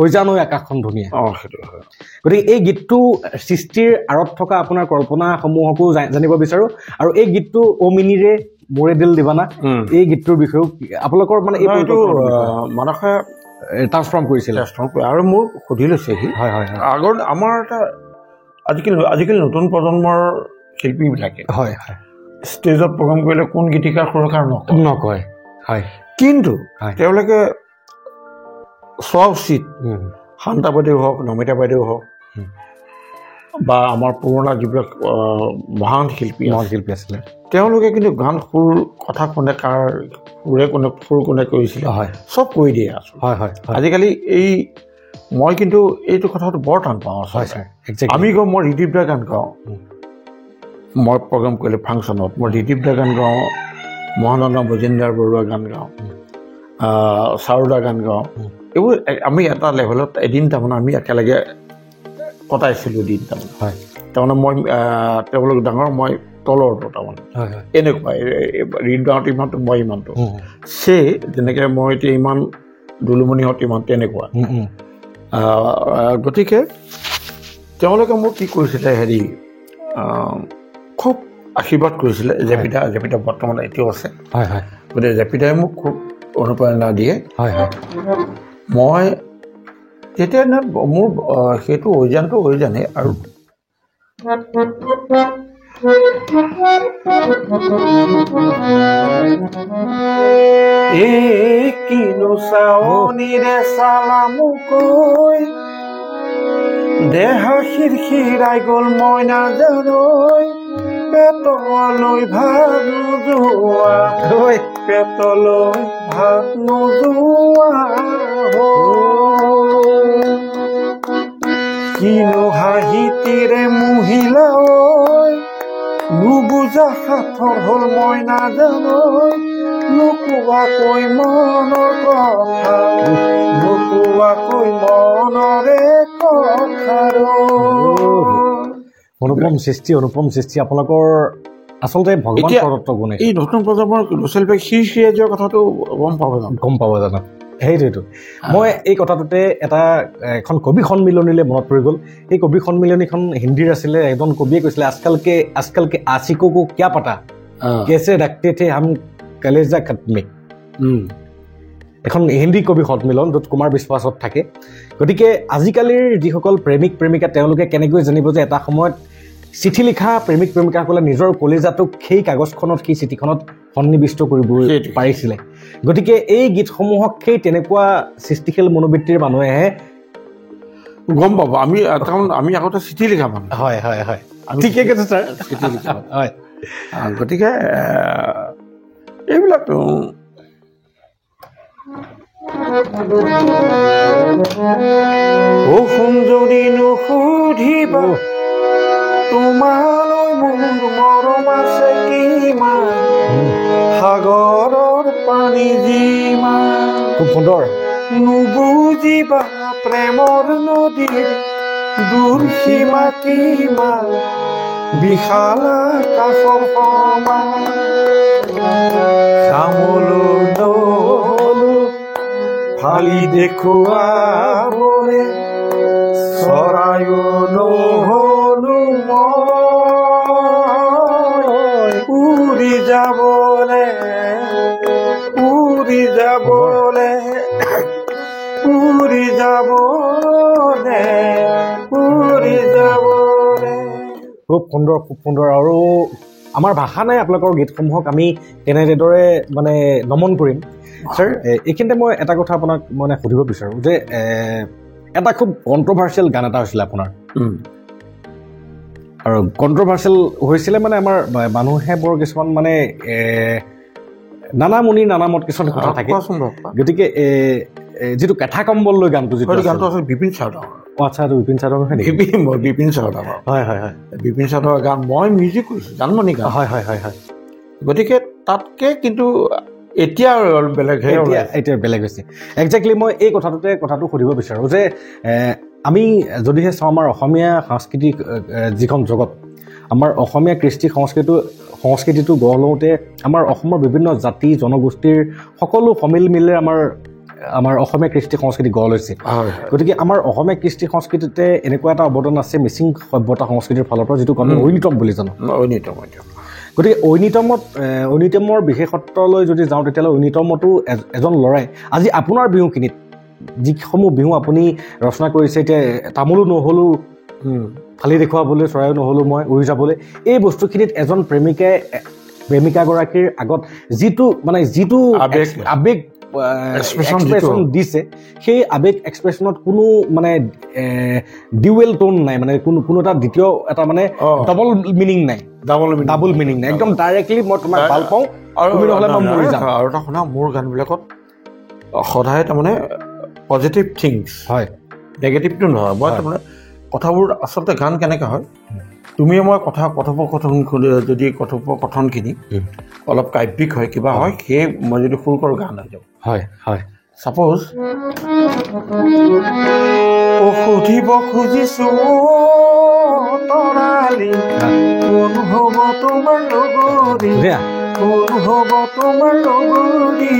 ঐজানৈ আকাশখন ধুনীয়া গতিকে এই গীতটো সৃষ্টিৰ আঁৰত থকা আপোনাৰ কল্পনাসমূহকো জানিব বিচাৰোঁ আৰু এই গীতটো অমিনিৰে মোৰে দিল দিবানা এই গীতটোৰ বিষয়েও আপোনালোকৰ মানে এইটো মানসে ট্ৰান্সফৰ্ম কৰিছিলে আৰু মোৰ সুধি লৈছে হয় হয় আগৰ আমাৰ এটা আজিকালি নতুন প্ৰজন্মৰ শিল্পীবিলাকে হয় হয় ষ্টেজত প্ৰগ্ৰাম কৰিলে কোন গীতিকাৰ সুৰকাৰ নকয় হয় কিন্তু তেওঁলোকে চোৱা উচিত শান্তা বাইদেউ হওক নমিতা বাইদেউ হওক বা আমাৰ পুৰণা যিবিলাক মহান শিল্পী আছিলে তেওঁলোকে কিন্তু গান সুৰ কথা কোনে কাৰ সুৰ কোনে কৰিছিলে হয় চব কৈ দিয়ে আছোঁ হয় হয় আজিকালি মই কিন্তু এইটো কথাটো বৰ টান পাওঁ আমি কওঁ মই ৰিদীপ দা গান গাওঁ মই প্ৰগ্ৰাম কৰিলে ফাংচনত মই ৰিদীপ দা গান গাওঁ মহানন্দ মজুমদাৰ বৰুৱা গান গাওঁ চাৰুদা গান গাওঁ এইবোৰ আমি এটা লেভেলত এদিন তাৰমানে আমি একেলগে কটাইছিলোঁ দিন তাৰমানে হয় তাৰমানে মই তেওঁলোক ডাঙৰ মই তলৰটো তাৰমানে এনেকুৱা ৰিদ গাঁৱত ইমানটো মই ইমানটো যেনেকৈ মই এতিয়া ইমান দুলুমণিহঁত ইমান তেনেকুৱা গতিকে তেওঁলোকে মোক কি কৰিছিলে খুব আশীৰ্বাদ কৰিছিলে জেপিদা বৰ্তমান এতিয়াও আছে গতিকে জেপিদাই মোক খুব অনুপ্ৰেৰণা দিয়ে মই তেতিয়া মোৰ সেইটো অভিযানে আৰু কিনো চাৱনিৰে চালামুকৈ দেহা খিৰখিৰাই গ'ল মই নাজানৈ পেটলৈ ভাত নোযোৱা পেটলৈ ভাত নোযোৱা কিনো হাঁহিতিৰে মহিলা নুবুজা সাঁথৰ হ'ল মই নাজানৈ নোকোৱাকৈ মনৰ কথা নোকোৱাকৈ মনৰে কথা অনুপম সৃষ্টি আপোনালোকৰ আচলতে ভগৱান প্ৰদত্ত গুণ এই নতুন প্ৰজন্মৰ ল'ৰা ছোৱালীবিলাক সিয়ে যোৱা কথাটো গম পাব জানো সেইটোৱেইটো মই এই কথাটোতে এখন কবি সন্মিলনীলৈ মনত পৰি গ'ল এই কবি সন্মিলনীখন হিন্দীৰ আছিলে এজন কবিয়ে কৈছিলে আজকালকে আশিকো কো কিয়া পাতা কেছে ৰাখতে থে হাম কলেজা খতমে এখন হিন্দী কবি সন্মিলন য'ত কুমাৰ বিশ্বাসত থাকে গতিকে আজিকালিৰ যিসকল প্ৰেমিক প্ৰেমিকা তেওঁলোকে কেনেকৈ জানিব যে এটা সময়ত চিঠি লিখা প্ৰেমিক প্ৰেমিকাসকলে নিজৰ কলেজাটোক সেই কাগজখনত সেই চিঠিখনত সন্নিৱিষ্ট কৰিব পাৰিছিলে গতিকে এই গীতসমূহক সেই তেনেকুৱা সৃষ্টিশীল মনোবৃত্তিৰ মানুহেহে গম পাব আমি আগতে চিঠি লিখা মানুহ হয় হয় হয় ঠিকে কৈছে ছাৰ চিঠি লিখা হয় গতিকে এইবিলাক সুন্দৰী নুসুধিব তোমালৈ মোৰ মৰম আছে কিমান সাগৰৰ পানী যিমান খুব সুন্দৰ নুবুজিবা প্ৰেমৰ নদীৰ দূৰ সীমা কিমান বিশাল আকাশৰ সমান চামলো নহলো ফালি দেখুৱাবলে চৰায়ো নহলো মই খুব সুন্দৰ আৰু আমাৰ ভাষা নাই আপোনালোকৰ গীতসমূহক আমি কেনেদৰে মানে নমন কৰিম ছাৰ এইখিনিতে মই এটা কথা আপোনাক মানে সুধিব বিচাৰোঁ যে এটা খুব কণ্ট্ৰভাৰ্চিয়েল গান এটা হৈছিলে আপোনাৰ আৰু কণ্ট্ৰভাৰ্চিয়েল হৈছিলে মানে আমাৰ মানুহে বৰ কিছুমান মানে নানা মুনি নানা মত কিছুমান কথা থাকে গতিকে যিটো কেঁথা কম্বল লৈ গানটো যিটো গানটো আছিল বিপিন চাউদাৰ আচ্ছা এইটো বিপিন চাউদাৰ হয় নেকি বিপিন চাউদাৰ হয় বিপিন চাউদাৰ গান মই মিউজিক কৰিছোঁ জানমণি গান হয় গতিকে তাতকে কিন্তু এতিয়া বেলেগ এতিয়া বেলেগ হৈছে একজেক্টলি মই এই কথাটো সুধিব বিচাৰোঁ যে আমি যদিহে চাওঁ আমাৰ অসমীয়া সাংস্কৃতিক যিখন জগত আমাৰ অসমীয়া কৃষ্টি সংস্কৃতিটো গঢ় লওঁতে আমাৰ অসমৰ বিভিন্ন জাতি জনগোষ্ঠীৰ সকলো সমিল মিলে আমাৰ অসমীয়া কৃষ্টি সংস্কৃতি গঢ় লৈছে গতিকে আমাৰ অসমীয়া কৃষ্টি সংস্কৃতিতে এনেকুৱা এটা অৱদান আছে মিচিং সভ্যতা সংস্কৃতিৰ ফালৰ পৰা যিটো আমি ঐনিতম বুলি জানো গতিকে ঐনিতমৰ বিশেষত্বলৈ যদি যাওঁ তেতিয়াহ'লে ঐনিতমতো এজন ল'ৰাই আজি আপোনাৰ বিহুখিনিত যিসমূহ বিহু আপুনি ৰচনা কৰিছে এতিয়া তামোলো নহ'লো ফালি দেখুৱাবলৈ চৰাইও নহ'লো মই উৰি যাবলৈ এই বস্তুখিনিত এজন প্ৰেমিকাগৰাকীৰ আগত যিটো আৱেগ এক্সপ্ৰেশ্যন দিছে সেই আৱেগ এক্সপ্ৰেশ্যনত কোনো মানে ডিউৱেল টোন নাই মানে কোনো এটা দ্বিতীয় এটা মানে ডাবল মিনিং নাই একদম ডাইৰেক্টলি মই তোমাক ভাল পাওঁ তুমি নহ'লে মই মৰি যাম আৰু এটা শুনা মোৰ গানবিলাকত সদায় তাৰমানে পজিটিভ থিংছ হয় নেগেটিভটো নহয় মই তাৰমানে কথাবোৰ আচলতে গান কেনেকৈ হয় তুমি মই যদি কথোপকথনখিনি অলপ কাব্যিক হয় কিবা হয় সেই মই যদি সুৰ কৰোঁ গান হৈ যাব হয় ছাপ'জ সুধিব খুজিছোঁ তৰালি কোন হ'ব তোমাৰ লগৰী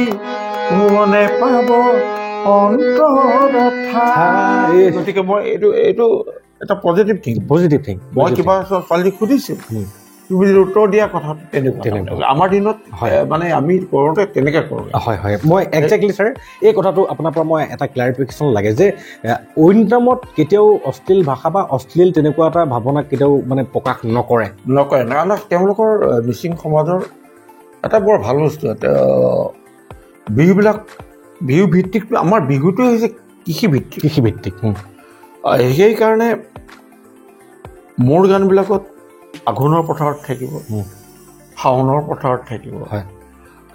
মনে পাব গতিকে মই এইটো এটা পজিটিভ থিং মই কিবা ছোৱালীক সুধিছোঁ তুমি যদি উত্তৰ দিয়া কথাটো তেনেকুৱা আমাৰ দিনত মানে আমি কৰোঁতে তেনেকৈ কৰোঁ হয় মই একজেক্টলি ছাৰ এই কথাটো আপোনাৰ পৰা মই এটা ক্লাৰিফিকেশ্যন লাগে যে ঐনিতমত কেতিয়াও অশ্লীল ভাষা বা অশ্লীল তেনেকুৱা এটা ভাৱনা কেতিয়াও মানে প্ৰকাশ নকৰে কাৰণ তেওঁলোকৰ মিচিং সমাজৰ এটা বৰ ভাল বস্তু বিহুবিলাক বিহু ভিত্তিক আমাৰ বিহুটোৱে হৈছে কৃষিভিত্তিক সেইকাৰণে মোৰ গানবিলাকত আঘোণৰ পথাৰত থাকিব শাওণৰ পথাৰত থাকিব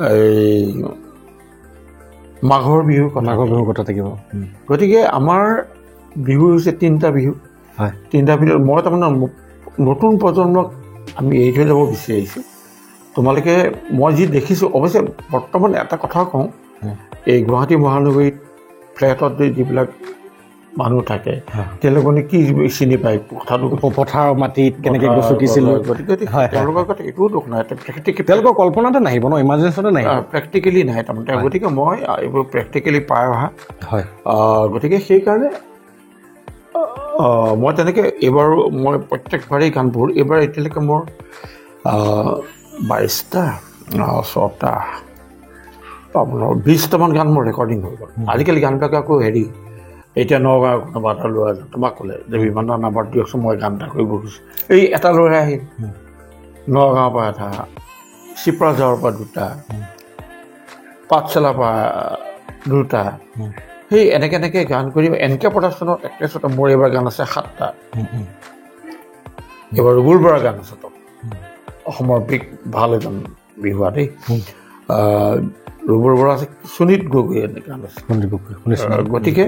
এই মাঘৰ বিহুৰ কথা থাকিব গতিকে আমাৰ বিহু হৈছে তিনিটা বিহু ভিতৰত মই তাৰমানে নতুন প্ৰজন্মক আমি এৰি থৈ যাব বিচাৰিছোঁ তোমালোকে মই যি দেখিছোঁ অৱশ্যে বৰ্তমান এটা কথা কওঁ এই গুৱাহাটী মহানগৰীত ফ্লেটত যিবিলাক মানুহ থাকে তেওঁলোকে কি চিনি পায় কথাটো পথাৰৰ মাটিত কেনেকৈ গছকিছিল গতিকে তেওঁলোকৰ কথা এইটোও দুখ নাই তেওঁলোকৰ কল্পনাতে নাহিব ন ইমাজিনেশ্যনতে নাহিব প্ৰেক্টিকেলি নাহে তাৰমানে গতিকে মই এইবোৰ প্ৰেক্টিকেলি পাই অহা গতিকে সেইকাৰণে মই তেনেকৈ এইবাৰো মই প্ৰত্যেকবাৰেই গানবোৰ এইবাৰ এতিয়ালৈকে মোৰ 22টা 6টা আপোনাৰ 20টামান গান মোৰ ৰেকৰ্ডিং হৈ গ'ল আজিকালি গানবিলাক আকৌ এতিয়া নগাঁও কোনোবা এটা ল'ৰা তোমাক ক'লে যে বিমান নাম্বাৰ দিয়কচোন মই গান এটা কৰিব খুজিছোঁ এই এটা ল'ৰাই আহিল নগাঁৱৰ পৰা এটা চিপ্ৰাঝাৰৰ পৰা 2টা পাঠশালাৰ পৰা 2টা সেই এনেকৈ গান কৰি এনেকৈ প্ৰডাকশ্যনত এক্ট্ৰেছত মোৰ এইবাৰ গান আছে 7টা এইবাৰ ৰুবুল বৰাৰ গান আছে অসমৰ ভাল এজন বিহুৱা দেই ৰুবুল বৰা আছে সুনীত গগৈ এনেকৈ গান আছে গতিকে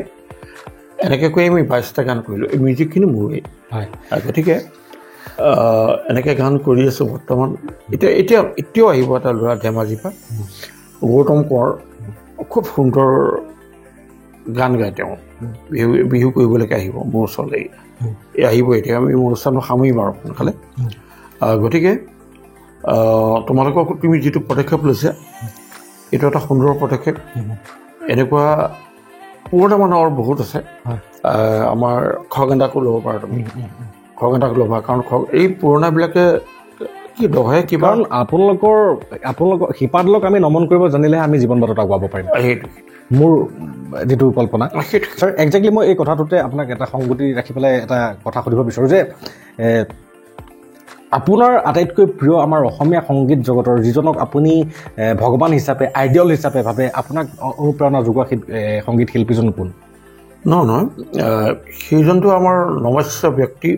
এনেকৈ কৈ আমি 22টা গান কৰিলোঁ এই মিউজিকখিনি মোৰেই গতিকে এনেকৈ গান কৰি আছোঁ বৰ্তমান এতিয়াও আহিব এটা ল'ৰা ধেমাজিৰ পৰা গৌতম কোঁৱৰ খুব সুন্দৰ গান গায় তেওঁ বিহু কৰিবলৈকে আহিব মোৰ ওচৰলৈ আহিব এতিয়া আমি মোৰ অনুষ্ঠানটো সামৰিম আৰু সোনকালে গতিকে তোমালোকক তুমি যিটো পদক্ষেপ লৈছা এইটো এটা সুন্দৰ পদক্ষেপ এনেকুৱা পুৰণা মানুহৰ বহুত আছে আমাৰ খগেন্দাকো ল'ব পাৰা তুমি খগেন্দাকো ল'বা কাৰণ এই পুৰণাবিলাকে কি দহে কিবা আপোনালোকৰ শিপাডালক আমি নমন কৰিব জানিলেহে আমি জীৱন বাটত আগুৱাব পাৰিম সেইটো মোৰ যিটো কল্পনা ছাৰ একজেক্টলি মই এই কথাটোতে আপোনাক এটা সংগতি ৰাখি পেলাই এটা কথা সুধিব বিচাৰোঁ যে আপোনাৰ আটাইতকৈ প্ৰিয় আমাৰ অসমীয়া সংগীত জগতৰ যিজনক আপুনি ভগৱান হিচাপে আইডিয়ল হিচাপে ভাবে আপোনাক অনুপ্ৰেৰণা যোগোৱা সংগীত শিল্পীজন কোন নহয় সেইজনটো আমাৰ নমস্য ব্যক্তি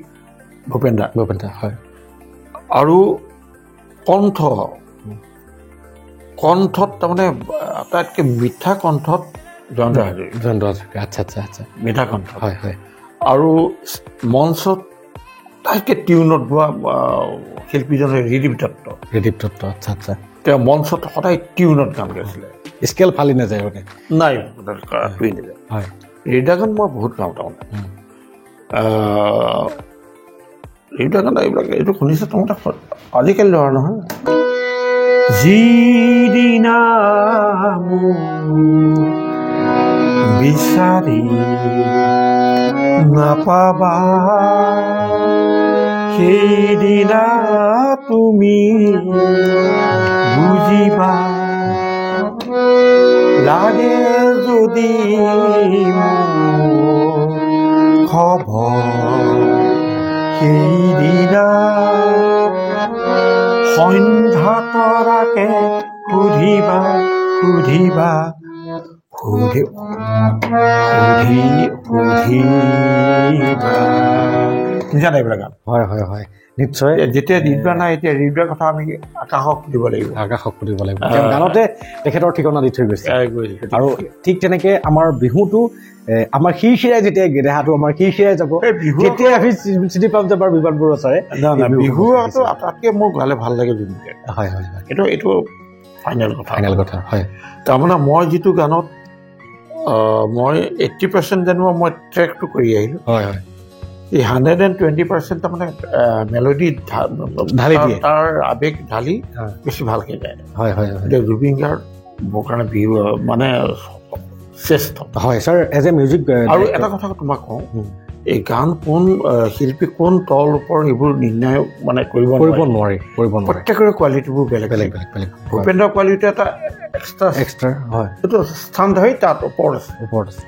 ভূপেন দা হয় আৰু কণ্ঠত তাৰমানে আটাইতকৈ মিঠা কণ্ঠত জয়ন্ত হাজৰিকা আচ্ছা মিঠা কণ্ঠ হয় হয় আৰু মঞ্চত আটাইতকৈ টিউনত গোৱা শিল্পীজন ৰিদীপ দত্ত আচ্ছা তেওঁ মঞ্চত সদায় টিউনত গান গাইছিলে স্কেল ফালি নাযায় মানে নাই নাযায় হয় ৰিদা গান মই বহুত গাওঁ তাৰমানে ৰিদা গান এইটো শুনিছে তাৰমানে আজিকালি ল'ৰা নহয় যিদিনা বিচাৰি নাপাবা সেইদিনা তুমি বুজিবা লাগে যদি খবৰ সেইদিনা সন্ধ্যা তৰাকে সুধিবা জানে এইবিলাক গান হয় নিশ্চয় যেতিয়া ৰিদা নাই এতিয়া ৰিদাৰ কথা আমি আকাশক দিব লাগিব গানতে তেখেতৰ ঠিকনা দি থৈ গৈছে আৰু ঠিক তেনেকে আমাৰ বিহুটো আমাৰ শিৰশিৰাই যেতিয়া দেহাটো আমাৰ শিৰশিৰাই যাব তেতিয়া আমি চিনি পাম যে আমাৰ বিমান বৰুৱা ছাৰে বিহু আটাইতকৈ মোৰ গালে ভাল লাগে জুবিনদাক হয় এইটো ফাইনেল কথা হয় তাৰমানে মই যিটো গানত মই 80% জানো মই ট্ৰেকটো কৰি আহিলোঁ হয় এই 120% তাৰমানে মেলোডি ঢালি দিয়ে তাৰ আৱেগ ঢালি বেছি ভালকৈ গায় হয় এতিয়া জুবিন গাৰ্গ মোৰ কাৰণে বিহু মানে শ্ৰেষ্ঠ হয় ছাৰ এজ এ মিউজিক আৰু এটা কথা তোমাক কওঁ এই গান কোন শিল্পী কোন তল ওপৰ এইবোৰ নিৰ্ণয় মানে কৰিব নোৱাৰি প্ৰত্যেকৰে কোৱালিটিবোৰ বেলেগ ভূপেন্দ্ৰৰ কোৱালিটি এটা এক্সট্ৰা হয় এইটো স্থান ধৰি তাত ওপৰত আছে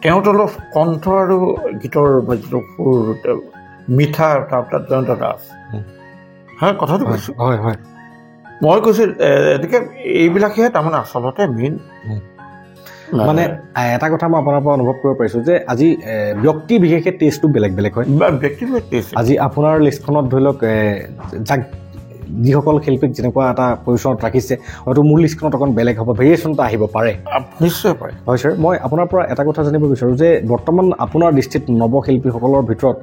তেওঁতো অলপ কণ্ঠ আৰু গীতৰ যিটো সুৰ মিঠা তাৰপিছত জয়ন্ত দাস হয় কথাটো কৈছোঁ হয় মই কৈছোঁ এনেকৈ এইবিলাকহে তাৰমানে আচলতে মেইন মানে এটা কথা মই আপোনাৰ পৰা অনুভৱ কৰিব পাৰিছোঁ যে আজি ব্যক্তি বিশেষে টেষ্টটো বেলেগ হয় ব্যক্তিগত টেষ্ট আজি আপোনাৰ লিষ্টখনত ধৰি লওক যাক যিসকল শিল্পীক যেনেকুৱা এটা পজিশ্যনত ৰাখিছে হয়তো মোৰ লিষ্টখনত অকণ বেলেগ হ'ব ভেৰিয়েশ্যন এটা আহিব পাৰে নিশ্চয় পাৰে হয় ছাৰ মই আপোনাৰ পৰা এটা কথা জানিব বিচাৰোঁ যে বৰ্তমান আপোনাৰ দৃষ্টিত নৱশিল্পীসকলৰ ভিতৰত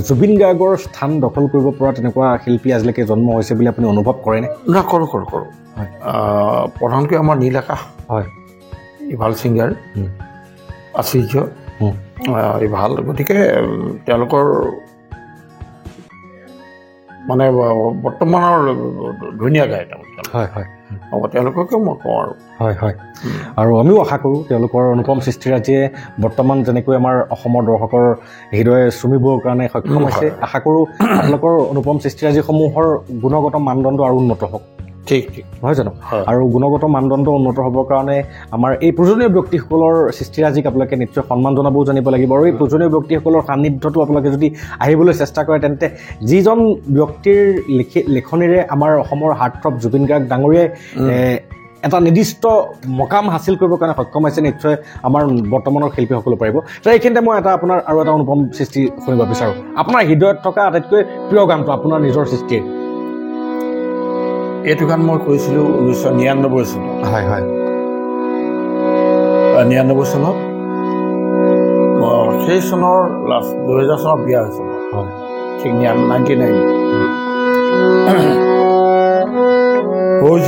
জুবিন গাৰ্গৰ স্থান দখল কৰিব পৰা তেনেকুৱা শিল্পী আজিলৈকে জন্ম হৈছে বুলি আপুনি অনুভৱ কৰেনে না কৰোঁ প্ৰধানকৈ আমাৰ নীল আকাশ হয় ভাল ছিংগাৰ আশ্চৰ্য ভাল গতিকে তেওঁলোকৰ মানে বৰ্তমানৰ ধুনীয়া গায় তেওঁলোককে মই কওঁ আৰু আৰু আমিও আশা কৰোঁ তেওঁলোকৰ অনুপম সৃষ্টিৰাজীয়ে বৰ্তমান যেনেকৈ আমাৰ অসমৰ দৰ্শকৰ হৃদয় চুমিবৰ কাৰণে সক্ষম হৈছে আশা কৰোঁ তেওঁলোকৰ অনুপম সৃষ্টিৰাজীসমূহৰ গুণগত মানদণ্ড আৰু উন্নত হওক ঠিক নহয় জানো আৰু গুণগত মানদণ্ড উন্নত হ'বৰ কাৰণে আমাৰ এই প্ৰয়োজনীয় ব্যক্তিসকলৰ সৃষ্টিৰাজীক আপোনালোকে নিশ্চয় সন্মান জনাবও জানিব লাগিব আৰু এই প্ৰয়োজনীয় ব্যক্তিসকলৰ সান্নিধ্যটো আপোনালোকে যদি আহিবলৈ চেষ্টা কৰে তেন্তে যিজন ব্যক্তিৰ লিখনিৰে আমাৰ অসমৰ হাৰ্টথ্ৰব জুবিন গাৰ্গ ডাঙৰীয়াই এটা নিৰ্দিষ্ট মকাম হাচিল কৰিবৰ কাৰণে সক্ষম হৈছে নিশ্চয় আমাৰ বৰ্তমানৰ শিল্পীসকলো পাৰিব তাৰ এইখিনিতে মই আপোনাৰ আৰু এটা অনুপম সৃষ্টি শুনিব বিচাৰোঁ আপোনাৰ হৃদয়ত থকা আটাইতকৈ প্ৰিয় গানটো আপোনাৰ নিজৰ সৃষ্টিৰ এইটো গান মই কৈছিলোঁ 1999 চনত হয় 99 চনত সেই চনৰ লাষ্ট 2000 চনত বিয়া হৈছিল হয় ঠিক 99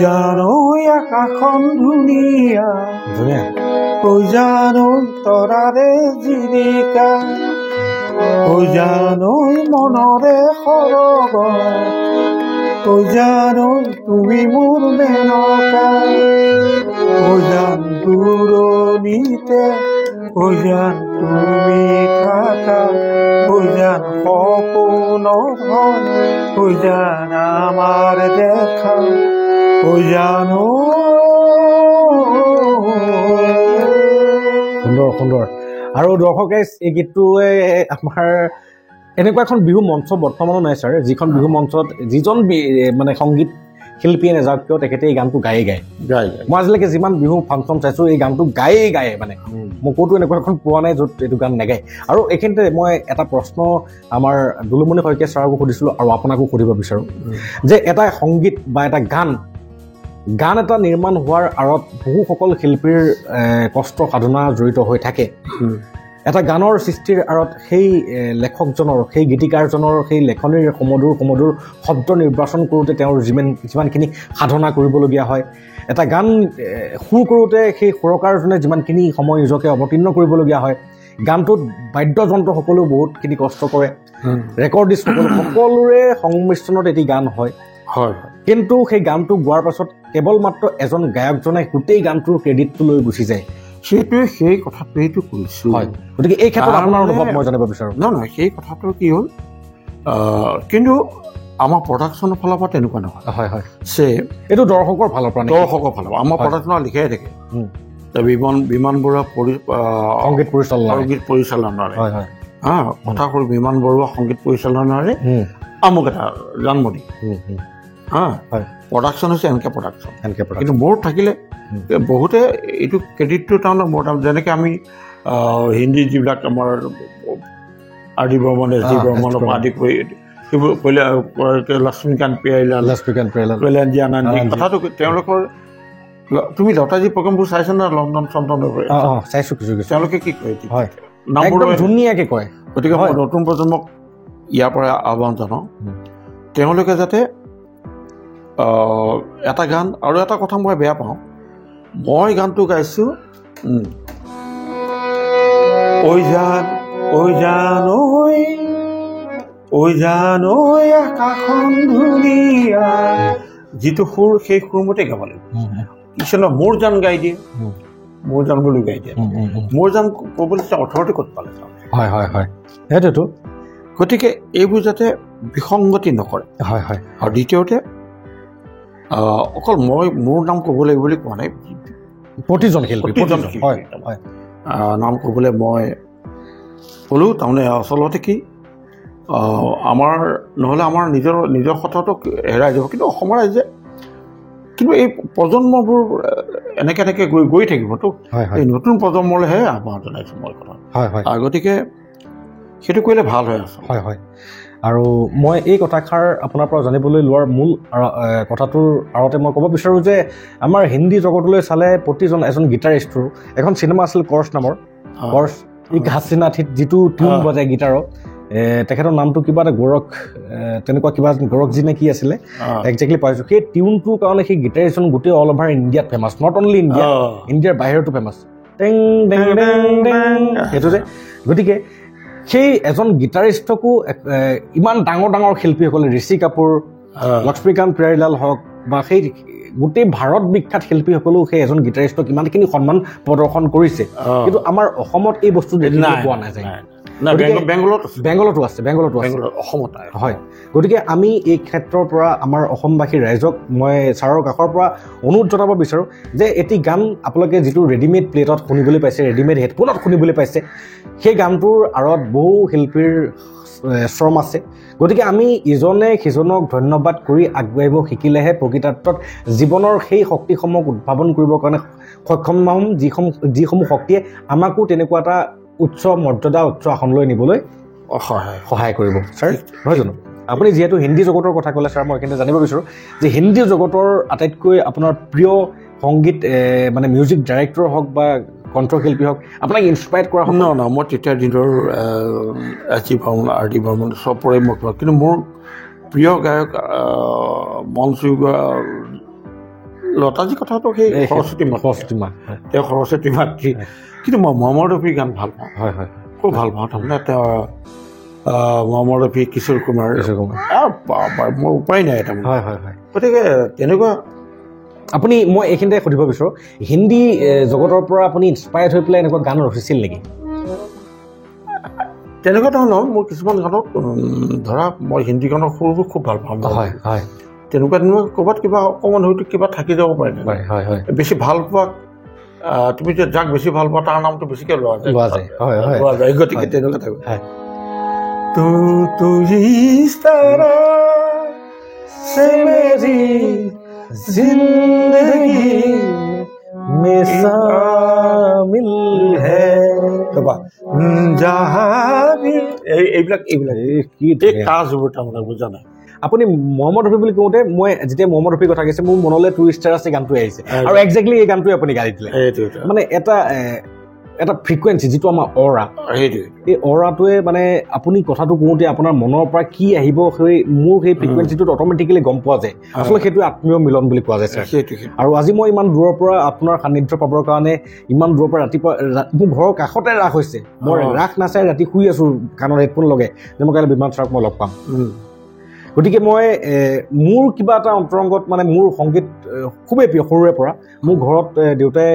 জানো আকাশখন ধুনীয়া জানো তৰাৰে জীৱিকা জানো মনৰে সৰগ জানো তুমি মোৰ মেনকা জান দূৰণিতে জান তুমি থাকা জান সপোনত জান আমাৰ দেখা জানো সুন্দৰ আৰু দৰ্শকে এই গীতটোৱে আমাৰ এনেকুৱা এখন বিহু মঞ্চ বৰ্তমানো নাই ছাৰ, যিখন বিহু মঞ্চত যিজন মানে সংগীত শিল্পীয়ে নাযাওক কিয় তেখেতে এই গানটো গায়ে গায়। মই আজিলৈকে যিমান বিহু ফাংচন চাইছোঁ এই গানটো গায়ে মানে মই ক'তো এনেকুৱা এখন পোৱা নাই য'ত এইটো গান নাগায়। আৰু এইখিনিতে মই এটা প্ৰশ্ন আমাৰ দুলুমণি শইকীয়া ছাৰকো সুধিছিলোঁ আৰু আপোনাকো সুধিব বিচাৰোঁ যে এটা সংগীত বা এটা গান এটা নিৰ্মাণ হোৱাৰ আঁৰত বহুসকল শিল্পীৰ কষ্ট সাধনা জড়িত হৈ থাকে। এটা গানৰ সৃষ্টিৰ আঁৰত সেই লেখকজনৰ, সেই গীতিকাৰজনৰ সেই লেখনিৰ সমদুৰ শব্দ নিৰ্বাচন কৰোঁতে তেওঁৰ যিমানখিনি সাধনা কৰিবলগীয়া হয়, এটা গান সুৰ কৰোঁতে সেই সুৰকাৰজনে যিমানখিনি সময় নিজকে অৱতীৰ্ণ কৰিবলগীয়া হয়, গানটোত বাদ্যযন্ত্ৰসকলেও বহুতখিনি কষ্ট কৰে, সকলোৰে সংমিশ্ৰণত এটি গান হয়। কিন্তু সেই গানটো গোৱাৰ পাছত কেৱল মাত্ৰ এজন গায়কজনে গোটেই গানটোৰ ক্ৰেডিটটো লৈ গুচি যায়। সেইটোৱে সেই কথাটোৱেইটো কৈছোঁ। গতিকে এই ক্ষেত্ৰত আপোনাৰ অনুভৱ মই জানিব বিচাৰোঁ। নহয়, সেই কথাটো কি হ'ল, কিন্তু আমাৰ প্ৰডাকশ্যনৰ ফালৰ পৰা তেনেকুৱা নহয়। এইটো দৰ্শকৰ ফালৰ পৰা আমাৰ প্ৰডাকশ্যনৰ লিখাই থাকে বিমান বৰুৱা সংগীত পৰিচালনাৰে কথা কৰো, বিমান বৰুৱা সংগীত পৰিচালনাৰে আমুক এটা জন্মদিন প্ৰডাকশ্যন হৈছে এনেকৈ প্ৰডাকশ্যন। কিন্তু মোৰ থাকিলে বহুতে এইটো ক্ৰেডিটটো তাৰমানে মোৰ যেনেকৈ আমি হিন্দী যিবিলাক আমাৰ R.D. বৰ্মন, S.D. বৰ্মনৰ পৰা আদি কৰি সেইবোৰ লক্ষ্মীকান্ত পেয়াইলাল কথাটো তেওঁলোকৰ তুমি লতাজী প্ৰগ্ৰামবোৰ চাইছা না? লণ্ডন চন্দনৰ চাইছোঁ কিছু তেওঁলোকে কি কয় নামবোৰ ধুনীয়াকৈ কয়। গতিকে মই নতুন প্ৰজন্মক ইয়াৰ পৰা আহ্বান জনাওঁ, তেওঁলোকে যাতে এটা গান আৰু এটা কথা মই বেয়া পাওঁ, মই গানটো গাইছোঁ ঐ জান আকাশখন ধুনীয়া, যিটো সুৰ সেই সুৰমতে গাব লাগিব। কিছুমানে মোৰ জান গাই দিয়ে, মোৰ জান বুলি গাই দিয়ে। মোৰ জান ক'বলৈ অৰ্থটো ক'ত পালে? সেইটোতো। গতিকে এইবোৰ যাতে বিসংগতি নকৰে। আৰু দ্বিতীয়তে অকল মই মোৰ নাম ক'ব লাগিব বুলি কোৱা নাই, প্ৰতিজন শিল্পী নাম ক'বলৈ মই ক'লোঁ। তাৰমানে আচলতে কি আমাৰ নহ'লে আমাৰ নিজৰ কথাটো হেৰাই যাব। কিন্তু অসমৰ ৰাইজে কিন্তু এই প্ৰজন্মবোৰ এনেকৈ গৈ থাকিবতো, এই নতুন প্ৰজন্মলৈহে আহ্বান জনাইছোঁ মই কথা। গতিকে সেইটো কৰিলে ভাল হৈ আছে। আৰু মই এই কথাষাৰ আপোনাৰ পৰা জানিবলৈ লোৱাৰ মূল কথাটোৰ আঁৰতে মই ক'ব বিচাৰোঁ যে আমাৰ হিন্দী জগতলৈ চালে প্ৰতিজন এজন গীটাৰিষ্টৰ এখন চিনেমা আছিল কৰ্চ নামৰ, কৰ্চ ই হাছিনা থিত যিটো টিউন বজায় গীটাৰৰ, তেখেতৰ নামটো কিবা এটা তেনেকুৱা কিবা গৌৰখজী নে কি আছিলে, একজেক্টলি পাইছোঁ। সেই টিউনটোৰ কাৰণে সেই গীটাৰিষ্টজন গোটেই অল অভাৰ ইণ্ডিয়াত ফেমাছ, নট অনলি ইণ্ডিয়াৰ বাহিৰতো ফেমাছ, সেইটো যে। গতিকে সেই এজন গীটাৰিষ্টকো ইমান ডাঙৰ শিল্পীসকলে ঋষি কাপুৰ, লক্ষ্মীকান্ত পেয়াইলাল হওক বা সেই গোটেই ভাৰত বিখ্যাত শিল্পীসকলেও সেই এজন গীটাৰিষ্টক ইমানখিনি সন্মান প্ৰদৰ্শন কৰিছে। কিন্তু আমাৰ অসমত এই বস্তু দেখিবলৈ পোৱা নাযায়। বেংগলতো আছে, অসমত হয়। গতিকে আমি এই ক্ষেত্ৰৰ পৰা আমাৰ অসমবাসী ৰাইজক মই ছাৰৰ কাষৰ পৰা অনুৰোধ জনাব বিচাৰোঁ যে এটি গান আপোনালোকে যিটো ৰেডিমেড প্লেটত শুনিবলৈ পাইছে, ৰেডিমেড হেডফোনত শুনিবলৈ পাইছে, সেই গানটোৰ আঁৰত বহু শিল্পীৰ শ্ৰম আছে। গতিকে আমি ইজনে সিজনক ধন্যবাদ কৰি আগবাঢ়িব শিকিলেহে প্ৰকৃতাৰ্থত জীৱনৰ সেই শক্তিসমূহক উদ্ভাৱন কৰিবৰ কাৰণে সক্ষম হ'ম, যিসমূহ শক্তিয়ে আমাকো তেনেকুৱা এটা উচ্চ মৰ্যাদা, উচ্চ আসনলৈ নিবলৈ সহায় কৰিব। ছাৰ নহয় জানো? আপুনি যিহেতু হিন্দী জগতৰ কথা ক'লে ছাৰ, মই এইখিনিতে জানিব বিচাৰোঁ যে হিন্দী জগতৰ আটাইতকৈ আপোনাৰ প্ৰিয় সংগীত মানে মিউজিক ডাইৰেক্টৰ হওক বা কণ্ঠশিল্পী হওক আপোনাক ইনস্পায়াৰ কৰা হওক? মই তেতিয়াৰ দিনৰ S.D. বৰ্মন, R.D. বৰ্মন চবৰে মই কোৱা, কিন্তু মোৰ প্ৰিয় গায়ক মঞ্চু লতাজী কথাটো সেই সৰস্বতী মা, তেওঁ সৰস্বতী মাতৃ। কিন্তু মই মহম্মদ ৰফিৰ গান ভাল পাওঁ, খুব ভাল পাওঁ। তাৰমানে তেওঁ মহম্মদ ৰফি, কিশোৰ কুমাৰ, মোৰ উপায় নাই তাৰমানে। গতিকে তেনেকুৱা আপুনি, মই এইখিনিতে সুধিব বিচাৰোঁ, হিন্দী জগতৰ পৰা আপুনি ইনস্পায়াৰ্ড হৈ পেলাই এনেকুৱা গান ৰচিছিল নেকি? তেনেকুৱা ধৰণৰ মোৰ কিছুমান গানত ধৰা মই হিন্দী গানৰ সুৰবোৰ খুব ভাল পাওঁ। তেনেকুৱা ক'ৰবাত কিবা অকণমান হয়তো কিবা থাকি যাব পাৰে। বেছি ভাল পোৱা, তুমি যে যাক বেছি ভাল পোৱা তাৰ নামটো বেছিকৈ লোৱা যায়। গতিকে তেনেকুৱা থাকে। तू इस तरह से मेरी जिंदगी में शामिल है কবা জাহানি এইবিলাক এইবিলাক কি এই কাজ তাৰমানে বুজা নাই আপুনি মহম্মদ ৰফি বুলি কওঁতে মই যেতিয়া মহম্মদ ৰফিৰ কথা কৈছে মোৰ মনলৈ টু ষ্টাৰ আছে গানটো আহিছে আৰু একজেক্টলি এই গানটোৱে আপুনি গাই দিলে মানে এটা ফ্ৰিকুৱেঞ্চি যিটো আমাৰ অৰা এই অৰাটোৱে মানে আপুনি কথাটো কওঁতে আপোনাৰ মনৰ পৰা কি আহিব সেই ফ্ৰিকুৱেঞ্চিটোত অট'মেটিকেলি গম পোৱা যায় আচলতে সেইটো আত্মীয় মিলন বুলি কোৱা যায় ছাৰ আৰু আজি মই ইমান দূৰৰ পৰা আপোনাৰ সান্নিধ্য পাবৰ কাৰণে ইমান দূৰৰ পৰা ৰাতিপুৱা মোৰ ঘৰৰ কাষতে ৰাস হৈছে মই ৰাস নাচাই ৰাতি শুই আছোঁ কাণত হেডফোন লগাই যে মই কাইলৈ বিমান ছাৰক মই লগ পাম গতিকে মই মোৰ কিবা এটা অন্তৰংগত মানে মোৰ সংগীত খুবেই প্ৰিয় সৰুৰে পৰা মোৰ ঘৰত দেউতাই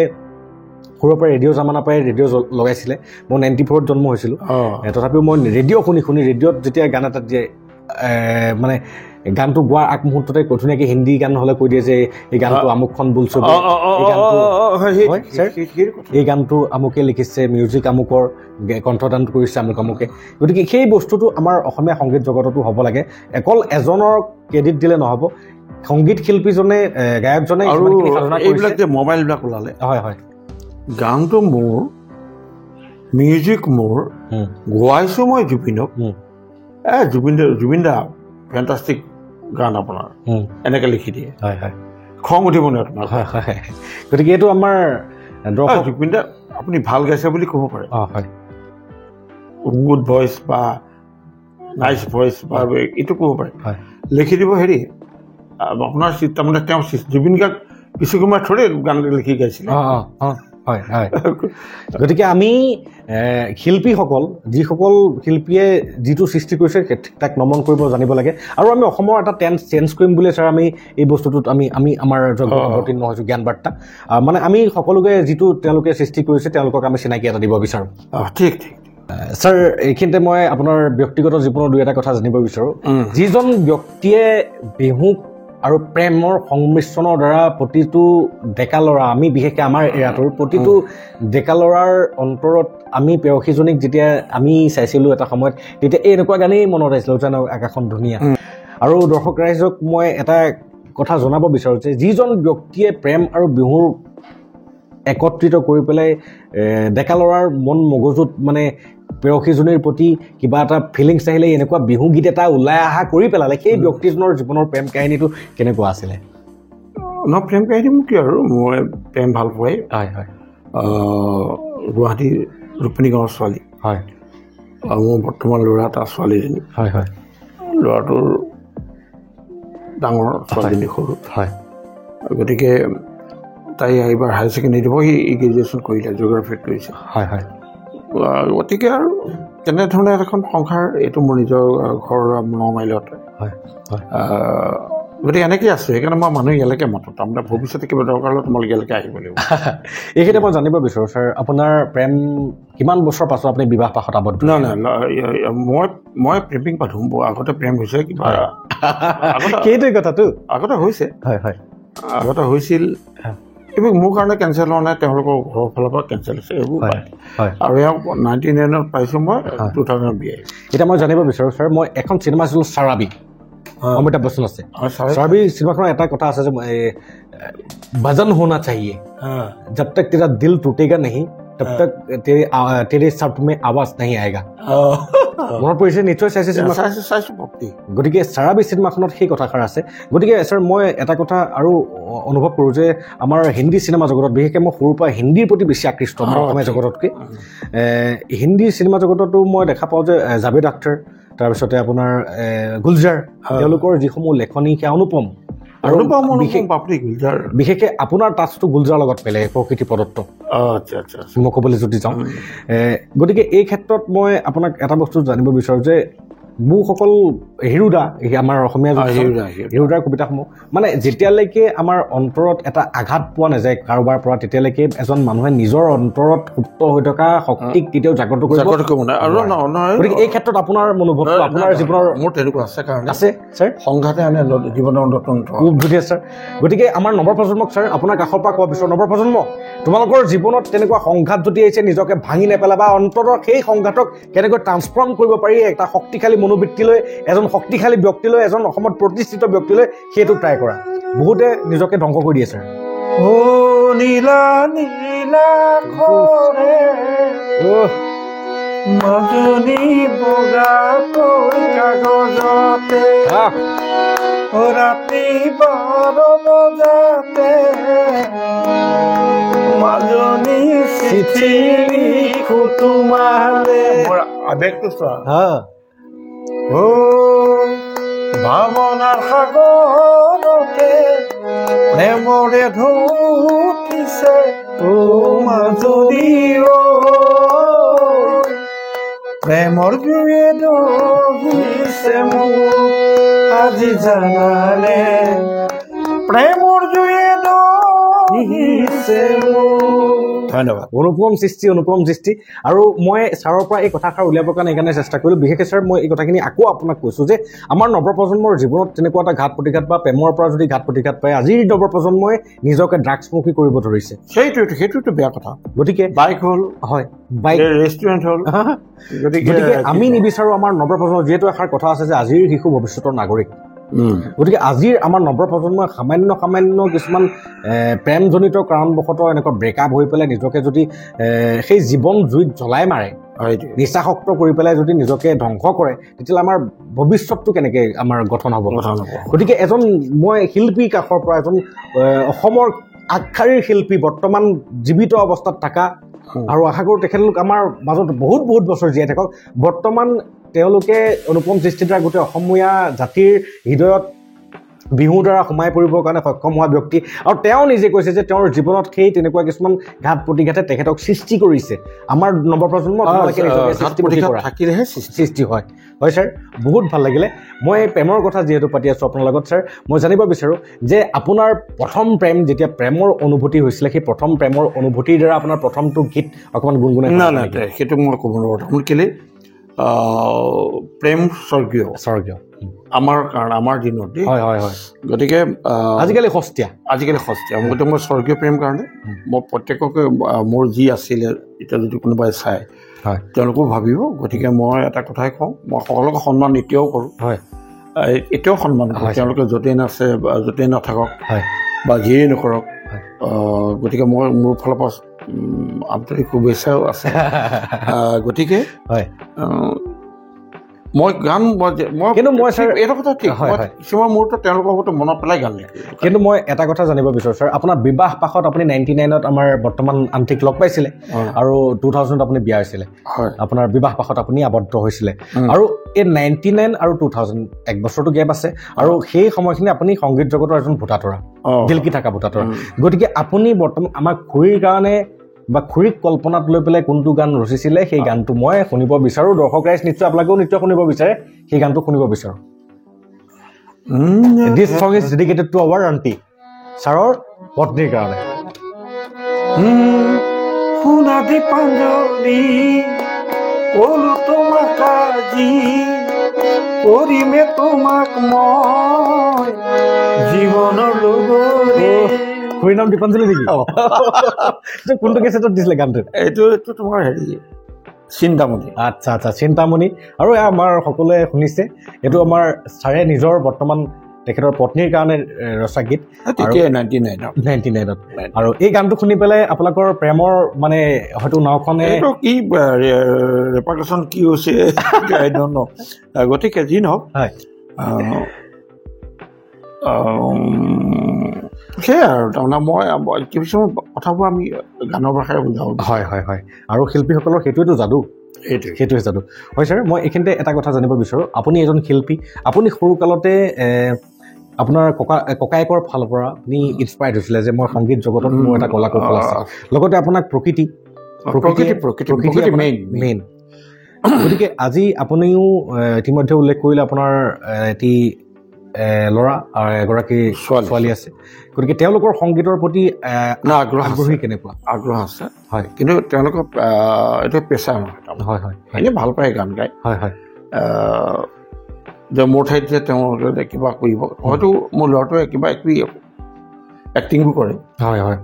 সৰুৰে পৰা ৰেডিঅ' জামানা পৰাই ৰেডিঅ' লগাইছিলে মই 94ত জন্ম হৈছিলোঁ তথাপিও মই ৰেডিঅ' শুনি ৰেডিঅ'ত যেতিয়া গান এটা দিয়ে মানে গানটো গোৱাৰ আগমুহূৰ্ততে ধুনীয়াকৈ হিন্দী গান হ'লে কৈ দিয়ে যে এই গানটো আমুকখন বোলছো এই গানটো আমুকে লিখিছে মিউজিক আমুকৰ কণ্ঠদান কৰিছে আমুকে গতিকে সেই বস্তুটো আমাৰ অসমীয়া সংগীত জগততো হ'ব লাগে অকল এজনৰ ক্ৰেডিট দিলে নহ'ব সংগীত শিল্পীজনে গায়কজনে এইবিলাক যে মোবাইলবিলাক ওলালে হয় হয় গানটো মোৰ মিউজিক মোৰ গোৱাইছোঁ মই জুবিনক জুবিন দা ফেণ্টাষ্টিক গান আপোনাৰ এনেকৈ লিখি দিয়ে হয় হয় খং উঠিব নে আপোনাৰ হয় হয় গতিকে এইটো আমাৰ জুবিন দা আপুনি ভাল গাইছে বুলি ক'ব পাৰে হয় গুড ভইচ বা নাইচ ভইচ বা এইটো ক'ব পাৰে লিখি দিব হেৰি আপোনাৰ তাৰমানে তেওঁ জুবিন গাৰ্গ কিছু সময় থৰে গান লিখি গাইছিলে হয় হয় গতিকে আমি শিল্পীসকল যিসকল শিল্পীয়ে যিটো সৃষ্টি কৰিছে তাক নমন কৰিব জানিব লাগে আৰু আমি অসমৰ এটা টেন্স চেঞ্জ কৰিম বুলি ছাৰ আমি এই বস্তুটোত আমি আমাৰ অৱতীৰ্ণ হৈছোঁ জ্ঞান বাৰ্তা মানে আমি সকলোকে যিটো তেওঁলোকে সৃষ্টি কৰিছে তেওঁলোকক আমি চিনাকি এটা দিব বিচাৰোঁ ঠিক ঠিক ছাৰ এইখিনিতে মই আপোনাৰ ব্যক্তিগত জীৱনৰ দুই এটা কথা জানিব বিচাৰোঁ যিজন ব্যক্তিয়ে বিহুক আৰু প্ৰেমৰ সংমিশ্ৰণৰ দ্বাৰা প্ৰতিটো ডেকা ল'ৰা আমি বিশেষকৈ আমাৰ এৰাটোৰ প্ৰতিটো ডেকা ল'ৰাৰ অন্তৰত আমি প্ৰেয়সীজনীক যেতিয়া আমি চাইছিলোঁ এটা সময়ত তেতিয়া এনেকুৱা গানেই মনত আহিছিলোঁ যেন আকাশখন ধুনীয়া আৰু দৰ্শক ৰাইজক মই এটা কথা জনাব বিচাৰোঁ যে যিজন ব্যক্তিয়ে প্ৰেম আৰু বিহুৰ একত্ৰিত কৰি পেলাই ডেকা ল'ৰাৰ মন মগজুত মানে প্ৰেয়সীজনীৰ প্ৰতি কিবা এটা ফিলিংছ আহিলে এনেকুৱা বিহু গীত এটা ওলাই অহা কৰি পেলালে সেই ব্যক্তিজনৰ জীৱনৰ প্ৰেম কাহিনীটো কেনেকুৱা আছিলে প্ৰেম কাহিনী মোক কি আৰু মই প্ৰেম ভাল পোৱাই হয় হয় গুৱাহাটী ৰুক্মিণী গাঁৱৰ ছোৱালী হয় আৰু মোৰ বৰ্তমান ল'ৰা এটা ছোৱালীজনী হয় হয় ল'ৰাটোৰ ডাঙৰ ছোৱালীজনী সৰু হয় গতিকে তাই এইবাৰ হায়াৰ ছেকেণ্ডেৰী দিব সি গ্ৰেজুৱেশ্যন কৰিলে জিঅ'গ্ৰাফিত কৰিছে হয় হয় গতিকে আৰু তেনেধৰণে এখন সংসাৰ এইটো মোৰ নিজৰ ঘৰ 9 মাইলত হয় হয় গতিকে এনেকৈ আছোঁ সেইকাৰণে মই মানুহ ইয়ালৈকে মাতোঁ তাৰমানে ভৱিষ্যতে কিবা দৰকাৰ হ'লে তোমালোকে ইয়ালৈকে আহিব লাগিব এইখিনিতে মই জানিব বিচাৰোঁ ছাৰ আপোনাৰ প্ৰেম কিমান বছৰ পাছত আপুনি বিবাহ পাশত আবদ্ধ নাই মই প্ৰেমিক পাঠোঁ আগতে প্ৰেম হৈছে কিবা সেইটোৱে কথাটো আগতে হৈছে হয় হয় আগতে হৈছিল কিন্তু মোৰ কাৰণে কেঞ্চেল হোৱা নাই তেওঁলোকৰ ঘৰৰ ফালৰ পৰা কেঞ্চেল হৈছে এইবোৰ আৰু এওঁ 99ত পাইছোঁ মই 2000 বিয়া এতিয়া মই জানিব বিচাৰোঁ ছাৰ মই এখন চিনেমা আছিলোঁ চাৰাবি অমিতাভ বচ্চন আছে চাৰাবি চিনেমাখনৰ এটা কথা আছে যে ভজন হোনা চাহিয়ে জব তক তেৰা দিল টুটেগা নেহি তব তক তেৰে শব্দ মে আৱাজ নেহি আয়েগা মনত পৰিছে নিশ্চয় চাইছে চিনেমা গতিকে চাৰাবি চিনেমাখনত সেই কথাষাৰ আছে গতিকে ছাৰ মই এটা কথা আৰু অনুভৱ কৰোঁ যে আমাৰ হিন্দী চিনেমা জগতত বিশেষকৈ মই সৰুৰ পৰা হিন্দীৰ প্ৰতি বেছি আকৃষ্ট আমাৰ অসমীয়া জগততকৈ হিন্দী চিনেমা জগততো মই দেখা পাওঁ যে জাভেদ আখতাৰ তাৰপিছতে আপোনাৰ গুলজাৰ তেওঁলোকৰ যিসমূহ লেখনি সেয়া অনুপম আৰু বিশেষকৈ আপোনাৰ টাচটো গুলজাৰৰ লগত পেলাই প্ৰকৃতি প্ৰদত্ত মই ক'বলৈ যদি যাওঁ গতিকে এই ক্ষেত্ৰত মই আপোনাক এটা বস্তু জানিব বিচাৰোঁ যে বহুসকল হিৰুদা আমাৰ অসমীয়া হিৰুদাৰ কবিতাসমূহ মানে যেতিয়ালৈকে আমাৰ অন্তৰত এটা আঘাত পোৱা নাযায় কাৰোবাৰ পৰা তেতিয়ালৈকে এজন মানুহে নিজৰ অন্তৰত সুপ্ত হৈ থকা শক্তিক কেতিয়াও জাগ্ৰত কৰিব গতিকে এই ক্ষেত্ৰত আপোনাৰ মনোভাৱটো আপোনাৰ জীৱনৰ মোৰ তেনেকুৱা আছে কাৰণ আছে ছাৰ সংঘাতে আনে জীৱনৰ নতুন খুব ধুনীয়া ছাৰ গতিকে আমাৰ নৱপ্ৰজন্মক ছাৰ আপোনাৰ কাষৰ পৰা কোৱা বিচাৰোঁ নৱপ্ৰজন্ম তোমালোকৰ জীৱনত তেনেকুৱা সংঘাত যদি আহিছে নিজকে ভাঙি নেপেলাবা অন্তৰৰ সেই সংঘাতক কেনেকৈ ট্ৰান্সফৰ্ম কৰিব পাৰি এটা শক্তিশালী মনোবৃত্তিলৈ এজন শক্তিশালী ব্যক্তিলৈ এজন অসমত প্ৰতিষ্ঠিত ব্যক্তিলৈ সেইটো ট্ৰাই কৰা বহুতে নিজকে ধ্বংস কৰি দিয়ে ছাৰ নীলা নীলা মাজনী বগাকৈ কাগজতে ৰাতি 12 বজাতে মাজনী চিঠি লিখো তোমালে আবেগটো চোৱা ভাৱনাৰ সাগৰতে প্ৰেমৰে ঢৌকিছে মাজনী প্ৰেমৰ জুয়ে দহিছে মোক আজি জানানে প্ৰেমৰ জুয়ে দহিছে মোক ধন্যবাদ অনুপম সৃষ্টি আৰু মই ছাৰৰ পৰা এই কথাষাৰ উলিয়াবৰ কাৰণে এইকাৰণে চেষ্টা কৰিলোঁ বিশেষকৈ ছাৰ মই এই কথাখিনি আকৌ আপোনাক কৈছোঁ যে আমাৰ নৱপ্ৰজন্মৰ জীৱনত তেনেকুৱা এটা ঘাত প্ৰতিঘাত বা প্ৰেমৰ পৰা যদি ঘাত প্ৰতিঘাত পায় আজিৰ নৱপ্ৰজন্মই নিজকে ড্ৰাগছমুখী কৰিব ধৰিছে সেইটোতো বেয়া কথা গতিকে বাইক হ'ল হয় বাইক ৰেষ্টুৰেণ্ট হ'ল গতিকে আমি নিবিচাৰোঁ আমাৰ নৱপ্ৰজন্মৰ যিহেতু এষাৰ কথা আছে যে আজিৰ শিশু ভৱিষ্যতৰ নাগৰিক গতিকে আজিৰ আমাৰ নৱপ্ৰজন্মই সামান্য কিছুমান প্ৰেমজনিত কাৰণবশতঃ এনেকুৱা ব্ৰেকআপ হৈ পেলাই নিজকে যদি সেই জীৱন জুইত জ্বলাই মাৰে নিচাসক্ত কৰি পেলাই যদি নিজকে ধ্বংস কৰে তেতিয়াহ'লে আমাৰ ভৱিষ্যতটো কেনেকৈ আমাৰ গঠন হ'ব গতিকে এজন মই শিল্পীৰ কাষৰ পৰা এজন অসমৰ আগশাৰীৰ শিল্পী বৰ্তমান জীৱিত অৱস্থাত থকা আৰু আশা কৰোঁ তেখেতলোক আমাৰ মাজত বহুত বছৰ জীয়াই থাকক বৰ্তমান তেওঁলোকে অনুপম সৃষ্টিৰ দ্বাৰা গোটেই অসমীয়া জাতিৰ হৃদয়ত বিহুৰ দ্বাৰা সোমাই পৰিবৰ কাৰণে সক্ষম হোৱা ব্যক্তি আৰু তেওঁ নিজে কৈছে যে তেওঁৰ জীৱনত সেই তেনেকুৱা কিছুমান ঘাত প্ৰতিঘাতে তেখেতক সৃষ্টি কৰিছে আমাৰ নৱপ্ৰজন্ম থাকিলেহে সৃষ্টি হয় ছাৰ বহুত ভাল লাগিলে মই প্ৰেমৰ কথা যিহেতু পাতি আছোঁ আপোনাৰ লগত ছাৰ মই জানিব বিচাৰোঁ যে আপোনাৰ প্ৰথম প্ৰেম যেতিয়া প্ৰেমৰ অনুভূতি হৈছিলে সেই প্ৰথম প্ৰেমৰ অনুভূতিৰ দ্বাৰা আপোনাৰ প্ৰথমটো গীত অকণমান গুণগুণাই নাই সেইটো মই ক'ব নোৱাৰোঁ মোৰ কেলৈ প্ৰেম স্বৰ্গীয় আমাৰ কাৰণে আমাৰ দিনত হয় গতিকে আজিকালি সস্তীয়া গতিকে মই স্বৰ্গীয় প্ৰেম কাৰণে মই প্ৰত্যেককে মোৰ যি আছিলে এতিয়া যদি কোনোবাই চায় তেওঁলোকো ভাবিব গতিকে মই এটা কথাই কওঁ মই সকলোকে সন্মান এতিয়াও কৰোঁ এতিয়াও সন্মান কৰোঁ তেওঁলোকে য'তেই নাছে বা য'তেই নাথাকক বা যিয়েই নকৰক গতিকে মই মোৰ ফালৰ পৰা আন্তৰিক শুভেচ্ছাও আছে গতিকে মই গান কিন্তু মই ছাৰ এইটো কথা ঠিক কিছুমান মুহূৰ্তত তেওঁলোকৰ লগত মনত পেলাই গান লিখে কিন্তু মই এটা কথা জানিব বিচাৰোঁ ছাৰ আপোনাৰ বিবাহ পাশত আপুনি 99ত আমাৰ বৰ্তমান আন্তিক লগ পাইছিলে আৰু 2000ত আপুনি বিয়া হৈছিলে আপোনাৰ বিবাহ পাশত আপুনি আবদ্ধ হৈছিলে আৰু এই 99 আৰু 2000 এক বছৰটো গেপ আছে আৰু সেই সময়খিনি আপুনি সংগীত জগতৰ এজন ভোটাতৰা দিলকি থকা ভোটাতৰা গতিকে আপুনি বৰ্তমান আমাৰ খুৰীৰ কাৰণে বা খুৰীক কল্পনাত লৈ পেলাই কোনটো গান ৰচিছিলে সেই গানটো মই শুনিব বিচাৰোঁ দৰ্শক ৰাইজ নিশ্চয় আপোনালোকেও নিশ্চয় শুনিব বিচাৰে সেই গানটো শুনিব বিচাৰোঁ this song is dedicated to our aunty ছাৰৰ পত্নীৰ কাৰণে শুনা দীপাঞ্জলি ক'লো তোমাক আজি কৰিমে তোমাক মই জীৱনৰ লগৰী খুৰীৰ নাম দীপাঞ্জলি নেকি কোনটো কেছেটত দিছিলে গানটো এইটো তোমাৰ হেৰি চিন্তামণি আচ্ছা চিন্তামণি আৰু আমাৰ সকলোৱে শুনিছে এইটো আমাৰ ছাৰে নিজৰ বৰ্তমান তেখেতৰ পত্নীৰ কাৰণে ৰচা গীত 99ত আৰু এই গানটো শুনি পেলাই আপোনালোকৰ প্ৰেমৰ মানে হয়তো নাওখনে কি ৰেপাৰ্টেশ্যন কি হৈছে গতিকে যি নহওক সেয়াই আৰু তাৰমানে মই কিছুমান কথাবোৰ আমি গানৰ ভাষাৰে বুজাওঁ হয় আৰু শিল্পীসকলৰ সেইটোৱেতো যাদু সেইটোৱে যাদু হয় ছাৰ মই এইখিনিতে এটা কথা জানিব বিচাৰোঁ আপুনি এজন শিল্পী আপুনি সৰুকালতে আপোনাৰ ককায়েকৰ ফালৰ পৰা আপুনি ইনস্পায়াৰ্ড হৈছিলে যে মই সংগীত জগতত মোৰ এটা কলা কৌশল আছে লগতে আপোনাক প্ৰকৃতি মেইন গতিকে আজি আপুনিও ইতিমধ্যে উল্লেখ কৰিলে আপোনাৰ এটি ল'ৰা আৰু এগৰাকী ছোৱালী আছে, গতিকে তেওঁলোকৰ সংগীতৰ প্ৰতি আগ্ৰহী কেনেকুৱা? আগ্ৰহ আছে, হয়, কিন্তু তেওঁলোকৰ এইটো পেচা নহয়। হয় হয়, এনেই ভাল পায় গান গাই। হয় হয়, যে মোৰ ঠাইত যে তেওঁ কিবা কৰিব, হয়তো মোৰ ল'ৰাটোৱে কিবা এক্টিংবোৰ কৰে। হয় হয়,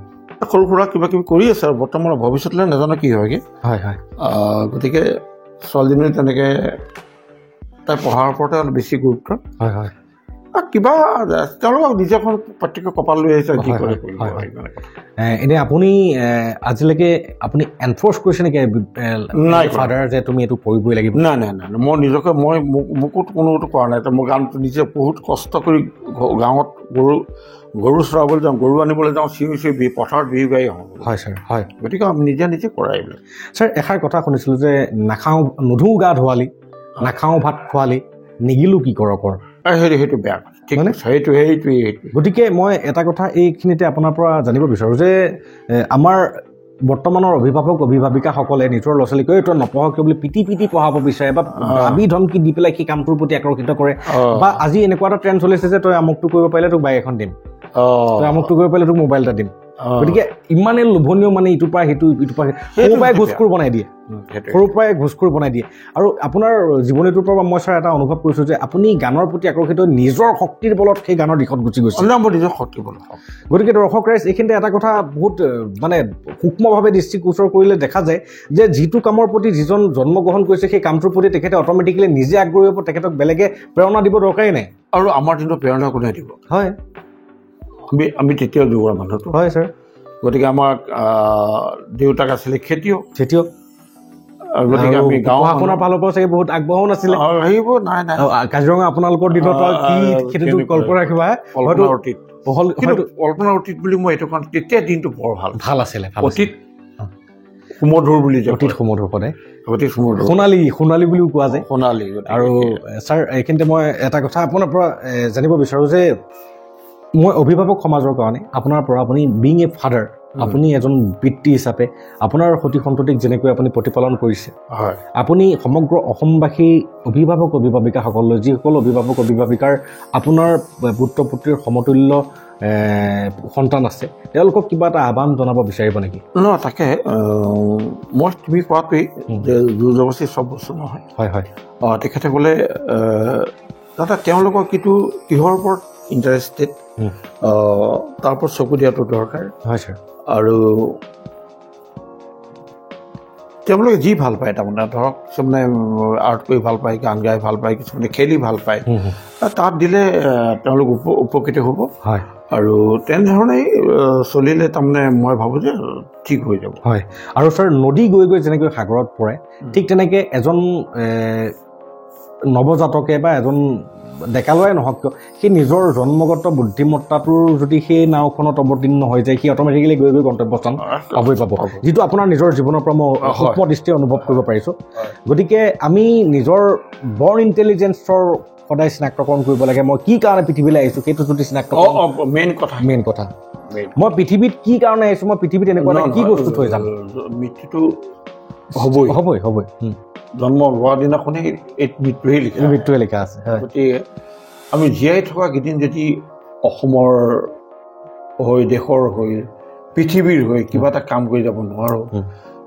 সৰু সুৰা কিবা কিবি কৰি আছে আৰু বৰ্তমান ভৱিষ্যতলৈ নাজানো কি হয়গৈ। হয় হয়, গতিকে ছোৱালীজনী তেনেকৈ তাই পঢ়াৰ ওপৰতে অলপ বেছি গুৰুত্ব। হয় হয়, কিবা তেওঁলোকক নিজে এখন প্ৰত্যেকে কপাল লৈ আহিছে, কি কৰে। এনে আপুনি আজিলৈকে আপুনি এনফৰ্চ কৰিছে নেকি নাই ফাদাৰ যে তুমি এইটো কৰিবই লাগিব? নাই নাই নাই, মই নিজকে মোকো কোনোটো কৰা নাই। মই গানটো নিজে বহুত কষ্ট কৰি গাঁৱত গৰু চৰাবলৈ যাওঁ, গৰু আনিবলৈ যাওঁ, চিঞৰি পথাৰত বিহু গাই আহোঁ। হয় ছাৰ, হয়। গতিকে আমি নিজে কৰাই এইবিলাক। ছাৰ, এষাৰ কথা শুনিছিলোঁ যে নুধুও গা ধোৱালি, নাখাওঁ ভাত খোৱালি, নিগিলো কি কৰ। সেইটো বেয়া কথা, ঠিক আছে, সেইটোৱে। গতিকে মই এটা কথা এইখিনিতে আপোনাৰ পৰা জানিব বিচাৰোঁ যে আমাৰ বৰ্তমানৰ অভিভাৱিকাসকলে নিজৰ ল'ৰা ছোৱালীক তই নপঢ়ক বুলি পিটি পঢ়াব বিচাৰে বা ভাবি ধমকি দি পেলাই সেই কামটোৰ প্ৰতি আকৰ্ষিত কৰে। বা আজি এনেকুৱা এটা ট্ৰেণ্ড চলিছে যে তই আমুকটো কৰিব পাৰিলে তোক বাইক এখন দিম, তই আমুকটো কৰিব পাৰিলে তোক মোবাইল এটা দিম। গতিকে ইমানেই লোভনীয়, মানে ইটোৰ পৰা সিটো, সৰুৰ পৰাই ঘোচখোৰ বনাই দিয়ে, আৰু আপোনাৰ জীৱনীটোৰ পৰা মই ছাৰ এটা অনুভৱ কৰিছোঁ যে আপুনি গানৰ প্ৰতি আকৰ্ষিত নিজৰ শক্তিৰ বলত সেই গানৰ দিশত গুচি গৈছে। নিজৰ শক্তিৰ বলত। গতিকে দৰ্শক ৰাইজ, এইখিনিতে এটা কথা বহুত মানে সূক্ষ্মভাৱে দৃষ্টিগোচৰ কৰিলে দেখা যায় যে যিটো কামৰ প্ৰতি যিজন জন্মগ্ৰহণ কৰিছে সেই কামটোৰ প্ৰতি তেখেতে অট'মেটিকেলি নিজে আগ্ৰহী হ'ব, তেখেতক বেলেগে প্ৰেৰণা দিব দৰকাৰেই নাই। আৰু আমাৰ দিনত প্ৰেৰণা কোনে দিব? হয়, আমি তেতিয়াও যুগৰ মানুহটো। হয় ছাৰ। গতিকে আমাৰ দেউতাক আছিলে খেতিয়ক। গতিকে আমি গাঁওখনৰ ফালৰ পৰা চাগে বহুত আগবঢ়াও নাছিলে। সেইবোৰ নাই। কাজিৰঙা আপোনালোকৰ দিনত কি খেতিটো কল্পনা ৰাখিবা, কল্পনা অতীত বুলি মই এইটো কাৰণ তেতিয়া দিনটো বৰ ভাল আছিলে। অতীত সুমধুৰ বুলি যে, অতীত সুমধুৰ সদায়, অতীত সুমধুৰ, সোণালী বুলিও কোৱা যায়। সোণালী। আৰু ছাৰ, এইখিনিতে মই এটা কথা আপোনাৰ পৰা জানিব বিচাৰোঁ যে মই অভিভাৱক সমাজৰ কাৰণে আপোনাৰ পৰা, আপুনি বিং এ ফাদাৰ, আপুনি এজন পিতৃ হিচাপে আপোনাৰ সতি সন্ততিক যেনেকৈ আপুনি প্ৰতিপালন কৰিছে, হয়, আপুনি সমগ্ৰ অসমবাসী অভিভাৱিকাসকললৈ, যিসকল অভিভাৱিকাৰ আপোনাৰ পুত্ৰ পুত্ৰীৰ সমতুল্য সন্তান আছে, তেওঁলোকক কিবা এটা আহ্বান জনাব বিচাৰিব নেকি? তাকে মই তুমি কোৱাটোৱেই যে জোৰ জবৰদস্তি চব বস্তু নহয়। হয় হয়, তেখেতসকলে দাদা তেওঁলোকক কিহৰ ওপৰত ইণ্টাৰেষ্টেড তাৰ ওপৰত চকু দিয়াটো দৰকাৰ। হয় ছাৰ। আৰু তেওঁলোকে যি ভাল পায়, তাৰমানে ধৰক কিছুমানে আৰ্ট কৰি ভাল পায়, গান গাই ভাল পায়, কিছুমানে খেলি ভাল পায়, তাত দিলে তেওঁলোক উপকৃত হ'ব। হয়, আৰু তেনেধৰণেই চলিলে তাৰমানে মই ভাবোঁ যে ঠিক হৈ যাব। হয়, আৰু ছাৰ, নদী গৈ যেনেকৈ সাগৰত পৰে, ঠিক তেনেকৈ এজন নৱজাতকে বা এজন ডেকালৰাই নহওক কিয়, সেই নিজৰ জন্মগত বুদ্ধিমত্তাটোৰ যদি সেই নাওখনত অৱতীৰ্ণ হৈ যায়, সি অট'মেটিকেলি গৈ গন্তব্যস্থান পাবই পাব, যিটো আপোনাৰ নিজৰ জীৱনৰ পৰা মই সূক্ষ্ম দৃষ্টিৰে অনুভৱ কৰিব পাৰিছোঁ। গতিকে আমি নিজৰ বৰ্ণ ইণ্টেলিজেঞ্চৰ সদায় চিনাক্তকৰণ কৰিব লাগে। মই কি কাৰণে পৃথিৱীলৈ আহিছোঁ সেইটো যদি চিনাক্তকৰণ, মেইন কথা মই পৃথিৱীত কি কাৰণে আহিছোঁ, মই পৃথিৱীত এনেকুৱা কি বস্তু থৈ যাম, মৃত্যুটো হ'বই। জন্ম হোৱাৰ দিনাখনেই মৃত্যুহে লিখা আছে। গতিকে আমি জীয়াই থকা কেইদিন যদি অসমৰ হৈ, দেশৰ হৈ, পৃথিৱীৰ হৈ কিবা এটা কাম কৰি যাব নোৱাৰোঁ,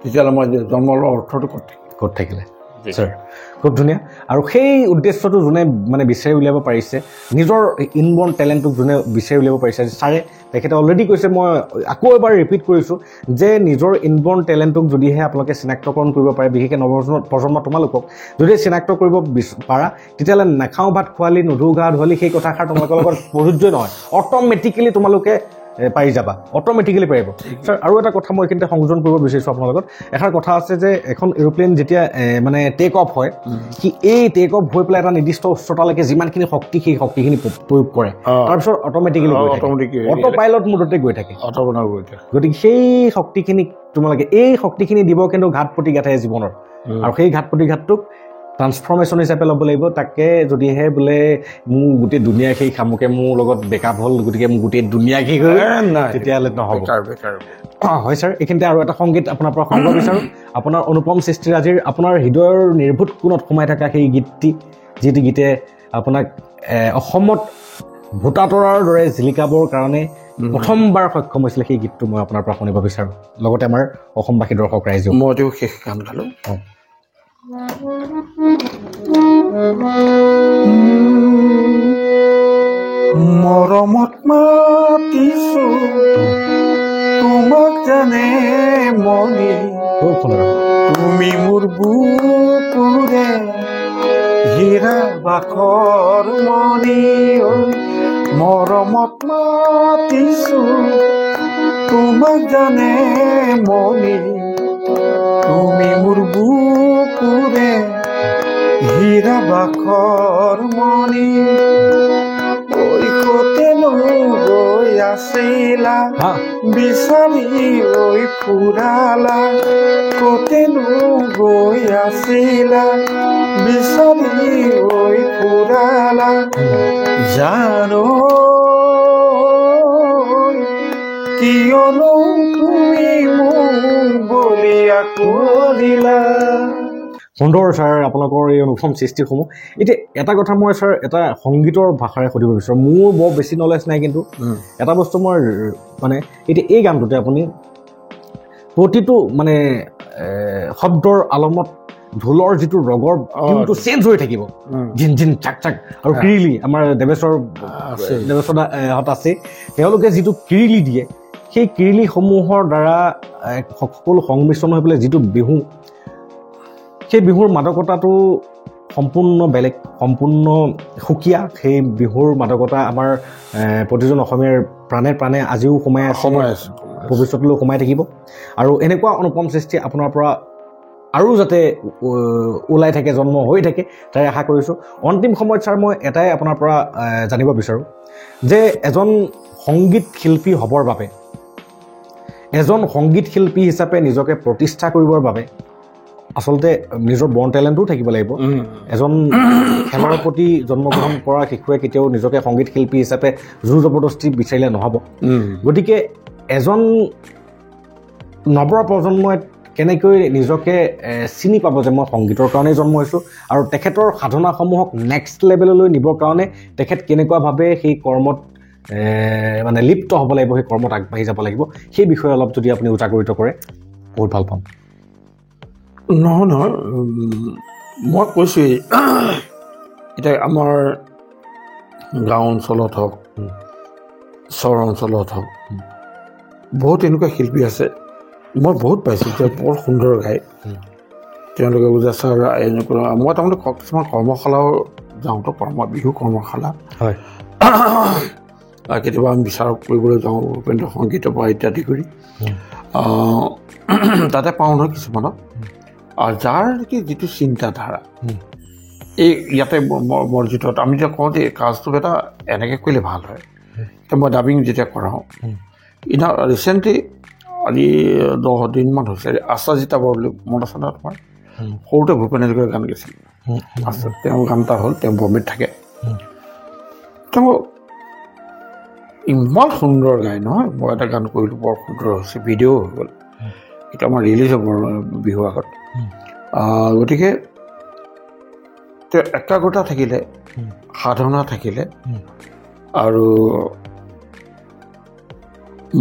তেতিয়াহ'লে মই জন্ম লোৱাৰ অৰ্থটো ক'ত থাকিলে? ছাৰ, খুব ধুনীয়া। আৰু সেই উদ্দেশ্যটো যোনে মানে বিচাৰি উলিয়াব পাৰিছে, নিজৰ ইনবৰ্ণ টেলেণ্টটোক যোনে বিচাৰি উলিয়াব পাৰিছে, ছাৰে তেখেতে অলৰেডি কৈছে, মই আকৌ এবাৰ ৰিপিট কৰিছোঁ যে নিজৰ ইনবৰ্ণ টেলেণ্টটোক যদিহে আপোনালোকে চিনাক্তকৰণ কৰিব পাৰে, বিশেষকৈ নৱপ্ৰজন্ম তোমালোকক যদি চিনাক্ত কৰিব পাৰা, তেতিয়াহ'লে নাখাওঁ ভাত খোৱালি, নুধুও গা ধোৱালি সেই কথাষাৰ তোমালোকৰ লগত প্ৰযোজ্য নহয়, অট'মেটিকেলি তোমালোকে পাৰি যাবা, অট'মেটিকেলি পাৰিব। ছাৰ, আৰু এটা কথা মই এইখিনিতে সংযোজন কৰিব বিচাৰিছোঁ আপোনাৰ লগত। এষাৰ কথা আছে যে এখন এৰোপ্লেন যেতিয়া মানে টেক অফ হয়, সি এই টেক অফ হৈ পেলাই এটা নিৰ্দিষ্ট উচ্চতালৈকে যিমানখিনি শক্তি, সেই শক্তিখিনি প্ৰয়োগ কৰে, তাৰপিছত অট'মেটিকেলি অট' পাইলট মোডতে গৈ থাকে। গতিকে সেই শক্তিখিনিক তোমালোকে, এই শক্তিখিনি দিব কিন্তু ঘাট প্ৰতিঘাটে জীৱনৰ, আৰু সেই ঘাট প্ৰতিঘাতটোক ট্ৰান্সফৰ্মেশ্যন হিচাপে ল'ব লাগিব তাকে যদিহে বোলে মোৰ গোটেই দুনিয়া সেই খামুকে মোৰ লগত বেকআপ হ'ল গতিকে মোৰ গোটেই দুনিয়া কি হ'ল তেতিয়াহ'লে নহ'ব হয় ছাৰ এইখিনিতে আৰু এটা সংগীত আপোনাৰ পৰা শুনিব বিচাৰোঁ আপোনাৰ অনুপম সৃষ্টিৰ আজিৰ আপোনাৰ হৃদয়ৰ নিৰ্ভূত কোণত সোমাই থকা সেই গীতটি যিটো গীতে আপোনাক অসমত ভোটাতৰাৰ দৰে জিলিকাবৰ কাৰণে প্ৰথমবাৰ সক্ষম হৈছিলে সেই গীতটো মই আপোনাৰ পৰা শুনিব বিচাৰোঁ লগতে আমাৰ অসমবাসী দৰ্শক ৰাইজেও মইতো শেষ গান গালোঁ মৰমত মাতিছো তোমাক জানে মনি তুমি মোৰ বুকুৰে হীৰা বাখৰ মনি মৰমত মাতিছো তোমাক জানে মনি তুমি মোৰ বুকুৰে হীৰা বাখৰ মনি কতেনো গৈ আছিলা বিচাৰি ঐ ফুৰালা কতেনো গৈ আছিলা বিচাৰি ঐ ফুৰালা জানো কিয়নো তুমি মোক বলিয়া কৰিলা সুন্দৰ ছাৰ আপোনালোকৰ এই অনুপম সৃষ্টিসমূহ এতিয়া এটা কথা মই ছাৰ এটা সংগীতৰ ভাষাৰে সুধিব বিচাৰোঁ মোৰ বৰ বেছি নলেজ নাই কিন্তু এটা বস্তু মই মানে এতিয়া এই গানটোতে আপুনি প্ৰতিটো মানে শব্দৰ আলমত ঢোলৰ যিটো ৰগৰ টিউনটো চেঞ্জ হৈ থাকিব জিন জিন চাক চাক আৰু কিৰিলি আমাৰ দেৱেশ্বৰ দাহঁত আছে তেওঁলোকে যিটো কিৰিলি দিয়ে সেই কিৰিলিসমূহৰ দ্বাৰা সকলো সংমিশ্ৰণ হৈ পেলাই যিটো বিহু সেই বিহুৰ মাদকতাটো সম্পূৰ্ণ বেলেগ সম্পূৰ্ণ সুকীয়া সেই বিহুৰ মাদকতা আমাৰ প্ৰতিজন অসমীয়াৰ প্ৰাণে প্ৰাণে আজিও সোমাই আছে ভৱিষ্যতলৈ সোমাই থাকিব আৰু এনেকুৱা অনুপম সৃষ্টি আপোনাৰ পৰা আৰু যাতে ওলাই থাকে জন্ম হৈ থাকে তাই আশা কৰিছোঁ অন্তিম সময়ত ছাৰ মই এটাই আপোনাৰ পৰা জানিব বিচাৰোঁ যে এজন সংগীত শিল্পী হ'বৰ বাবে এজন সংগীত শিল্পী হিচাপে নিজকে প্ৰতিষ্ঠা কৰিবৰ বাবে আচলতে নিজৰ বৰ্ণ টেলেণ্টো থাকিব লাগিব এজন খেলৰ প্ৰতি জন্মগ্ৰহণ কৰা শিশুৱে কেতিয়াও নিজকে সংগীত শিল্পী হিচাপে জোৰ জবৰদস্তি বিচাৰিলে নহ'ব গতিকে এজন নৱপ্ৰজন্মই কেনেকৈ নিজকে চিনি পাব যে মই সংগীতৰ কাৰণেই জন্ম হৈছোঁ আৰু তেখেতৰ সাধনাসমূহক নেক্সট লেভেললৈ নিবৰ কাৰণে তেখেত কেনেকুৱাভাৱে সেই কৰ্মত মানে লিপ্ত হ'ব লাগিব সেই কৰ্মত আগবাঢ়ি যাব লাগিব সেই বিষয়ে অলপ যদি আপুনি উজাগৰিত কৰে বহুত ভাল পাম নহয় মই কৈছোঁৱেই এতিয়া আমাৰ গাঁও অঞ্চলত হওক চহৰ অঞ্চলত হওক বহুত এনেকুৱা শিল্পী আছে মই বহুত পাইছোঁ যে বৰ সুন্দৰ গায় তেওঁলোকে বুজা ছাৰ এনেকুৱা মই তাৰমানে কিছুমান কৰ্মশালাও যাওঁতো বিহু কৰ্মশালা হয় কেতিয়াবা আমি বিচাৰক কৰিবলৈ যাওঁ ৰূপেন্দ্ৰ সংগীতৰ পৰা ইত্যাদি কৰি তাতে পাওঁ নহয় কিছুমানক আৰু যাৰ নেকি যিটো চিন্তাধাৰা এই ইয়াতে মৰ্জিতত আমি যেতিয়া কওঁ যে কাজটো এটা এনেকৈ কৰিলে ভাল হয় এতিয়া মই ডাবিং যেতিয়া কৰাওঁ ইনা ৰিচেণ্টলি আজি 10 দিনমান হৈছে আশাজিতা বৰ বুলি মনত আছে নহয় তোমাৰ সৰুতে ভূপেন হাজৰিকাৰ গান গাইছিল আছে তেওঁৰ গান এটা হ'ল তেওঁ বম্বেত থাকে তেওঁ ইমান সুন্দৰ গায় নহয় মই এটা গান কৰিলোঁ বৰ সুন্দৰ হৈছে ভিডিঅ' হৈ গ'ল এতিয়া আমাৰ ৰিলিজ হ'ব বিহুৰ আগত গতিকে তেওঁ একাগ্ৰতা থাকিলে সাধনা থাকিলে আৰু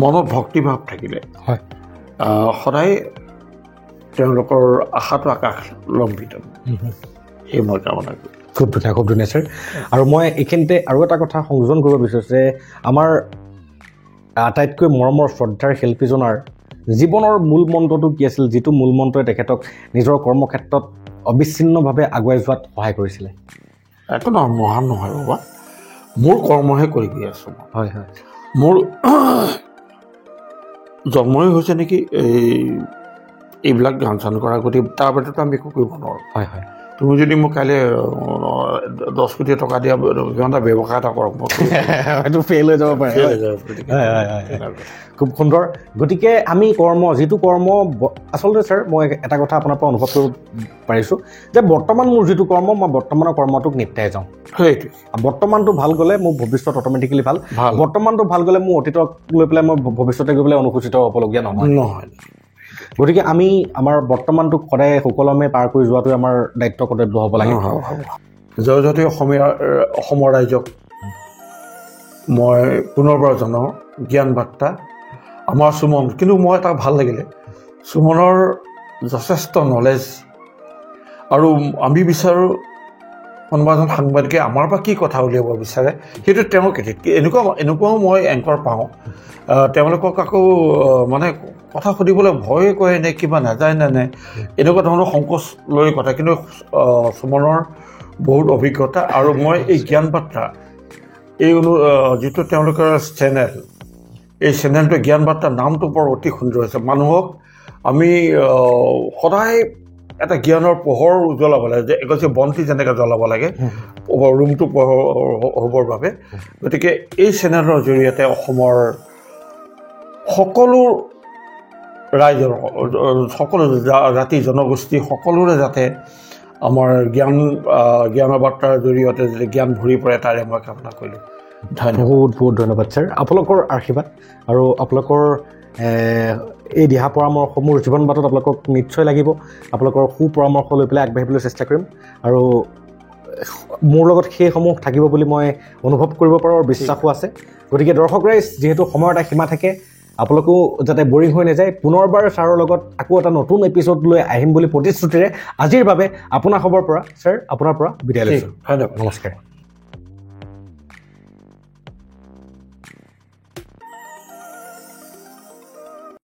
মনত ভক্তিভাৱ থাকিলে হয় সদায় তেওঁলোকৰ আশাটো আকাশ লম্বিত সেই মই কামনা কৰোঁ খুব ধুনীয়া ছাৰ আৰু মই এইখিনিতে আৰু এটা কথা সংযোজন কৰিব বিচাৰিছোঁ যে আমাৰ আটাইতকৈ মৰমৰ শ্ৰদ্ধাৰ শিল্পীজনৰ জীৱনৰ মূল মন্ত্ৰটো কি আছিল যিটো মূল মন্ত্ৰই তেখেতক নিজৰ কৰ্মক্ষেত্ৰত অবিচ্ছিন্নভাৱে আগুৱাই যোৱাত সহায় কৰিছিলে একো নহয় মহান নহয় বাবা মোৰ কৰ্মহে কৰি গৈ আছোঁ হয় মোৰ জন্মই হৈছে নেকি এইবিলাক গান চান কৰা গতিকে তাৰ বাদতো আমি একো কৰিব নোৱাৰোঁ হয় তো তুমি যদি মোক কাইলৈ 10 কোটি টকা দিয়া কিমান এটা ব্যৱসায় এটা কৰক হয়তো ফেইল হৈ যাব পাৰে খুব সুন্দৰ গতিকে আমি যিটো কৰ্ম আচলতে ছাৰ মই এটা কথা আপোনাৰ পৰা অনুভৱ কৰিব পাৰিছোঁ যে বৰ্তমান মোৰ যিটো কৰ্ম মই বৰ্তমানৰ কৰ্মটোক নিপটাই যাওঁ সেইটো বৰ্তমানটো ভাল গ'লে মোৰ ভৱিষ্যত অট'মেটিকেলি ভাল বৰ্তমানটো ভাল গ'লে মোৰ অতীতক লৈ পেলাই মই ভৱিষ্যতে গৈ পেলাই অনুসূচিত হ'বলগীয়া নহয় গতিকে আমি আমাৰ বৰ্তমানটোক সদায় সুকলমে পাৰ কৰি যোৱাটোৱে আমাৰ দায়িত্ব কৰ্তব্য হ'ব লাগে জয়জাতীয় অসমৰ ৰাইজক মই পুনৰবাৰ জনাওঁ জ্ঞান বাৰ্তা আমাৰ সুমন কিন্তু মই তাক ভাল লাগিলে সুমনৰ যথেষ্ট নলেজ আৰু আমি বিচাৰোঁ কোনোবা এজন সাংবাদিকে আমাৰ পৰা কি কথা উলিয়াব বিচাৰে সেইটো তেওঁক এনেকুৱাও মই এংকৰ পাওঁ তেওঁলোকক আকৌ মানে কথা সুধিবলৈ ভয় কৰে নে কিবা নাযায় নে এনেকুৱা ধৰণৰ সংকোচ লৈ কথা কিন্তু সুমনৰ বহুত অভিজ্ঞতা আৰু মই এই জ্ঞান বাৰ্তা যিটো তেওঁলোকৰ চেনেল এই চেনেলটো জ্ঞান বাৰ্তা নামটো বৰ অতি সুন্দৰ হৈছে মানুহক আমি সদায় এটা জ্ঞানৰ পোহৰ জ্বলাব লাগে যে এগছি বন্তি যেনেকৈ জ্বলাব লাগে ৰুমটো পোহৰ হ'বৰ বাবে গতিকে এই চেনেলৰ জৰিয়তে অসমৰ সকলো ৰাইজৰ সকলো জাতি জনগোষ্ঠী সকলোৰে যাতে আমাৰ জ্ঞানৰ বাৰ্তাৰ জৰিয়তে যদি জ্ঞান ভৰি পৰে তাৰে মই কামনা কৰিলোঁ বহুত বহুত ধন্যবাদ ছাৰ আপোনালোকৰ আশীৰ্বাদ আৰু আপোনালোকৰ এই দিহা পৰামৰ্শ মোৰ জীৱন বাটত আপোনালোকক নিশ্চয় লাগিব আপোনালোকৰ সুপৰামৰ্শ লৈ পেলাই আগবাঢ়িবলৈ চেষ্টা কৰিম আৰু মোৰ লগত সেইসমূহ থাকিব বুলি মই অনুভৱ কৰিব পাৰোঁ আৰু বিশ্বাসো আছে গতিকে দৰ্শক ৰাইজ যিহেতু সময়ৰ এটা সীমা থাকে আপোনালোকো যাতে বৰিং হৈ নাযায় পুনৰবাৰ ছাৰৰ লগত আকৌ এটা নতুন এপিছড লৈ আহিম বুলি প্ৰতিশ্ৰুতিৰে আজিৰ বাবে আপোনাৰ খবৰ পৰা ছাৰ আপোনাৰ পৰা বিদায় লৈছোঁ ধন্যবাদ নমস্কাৰ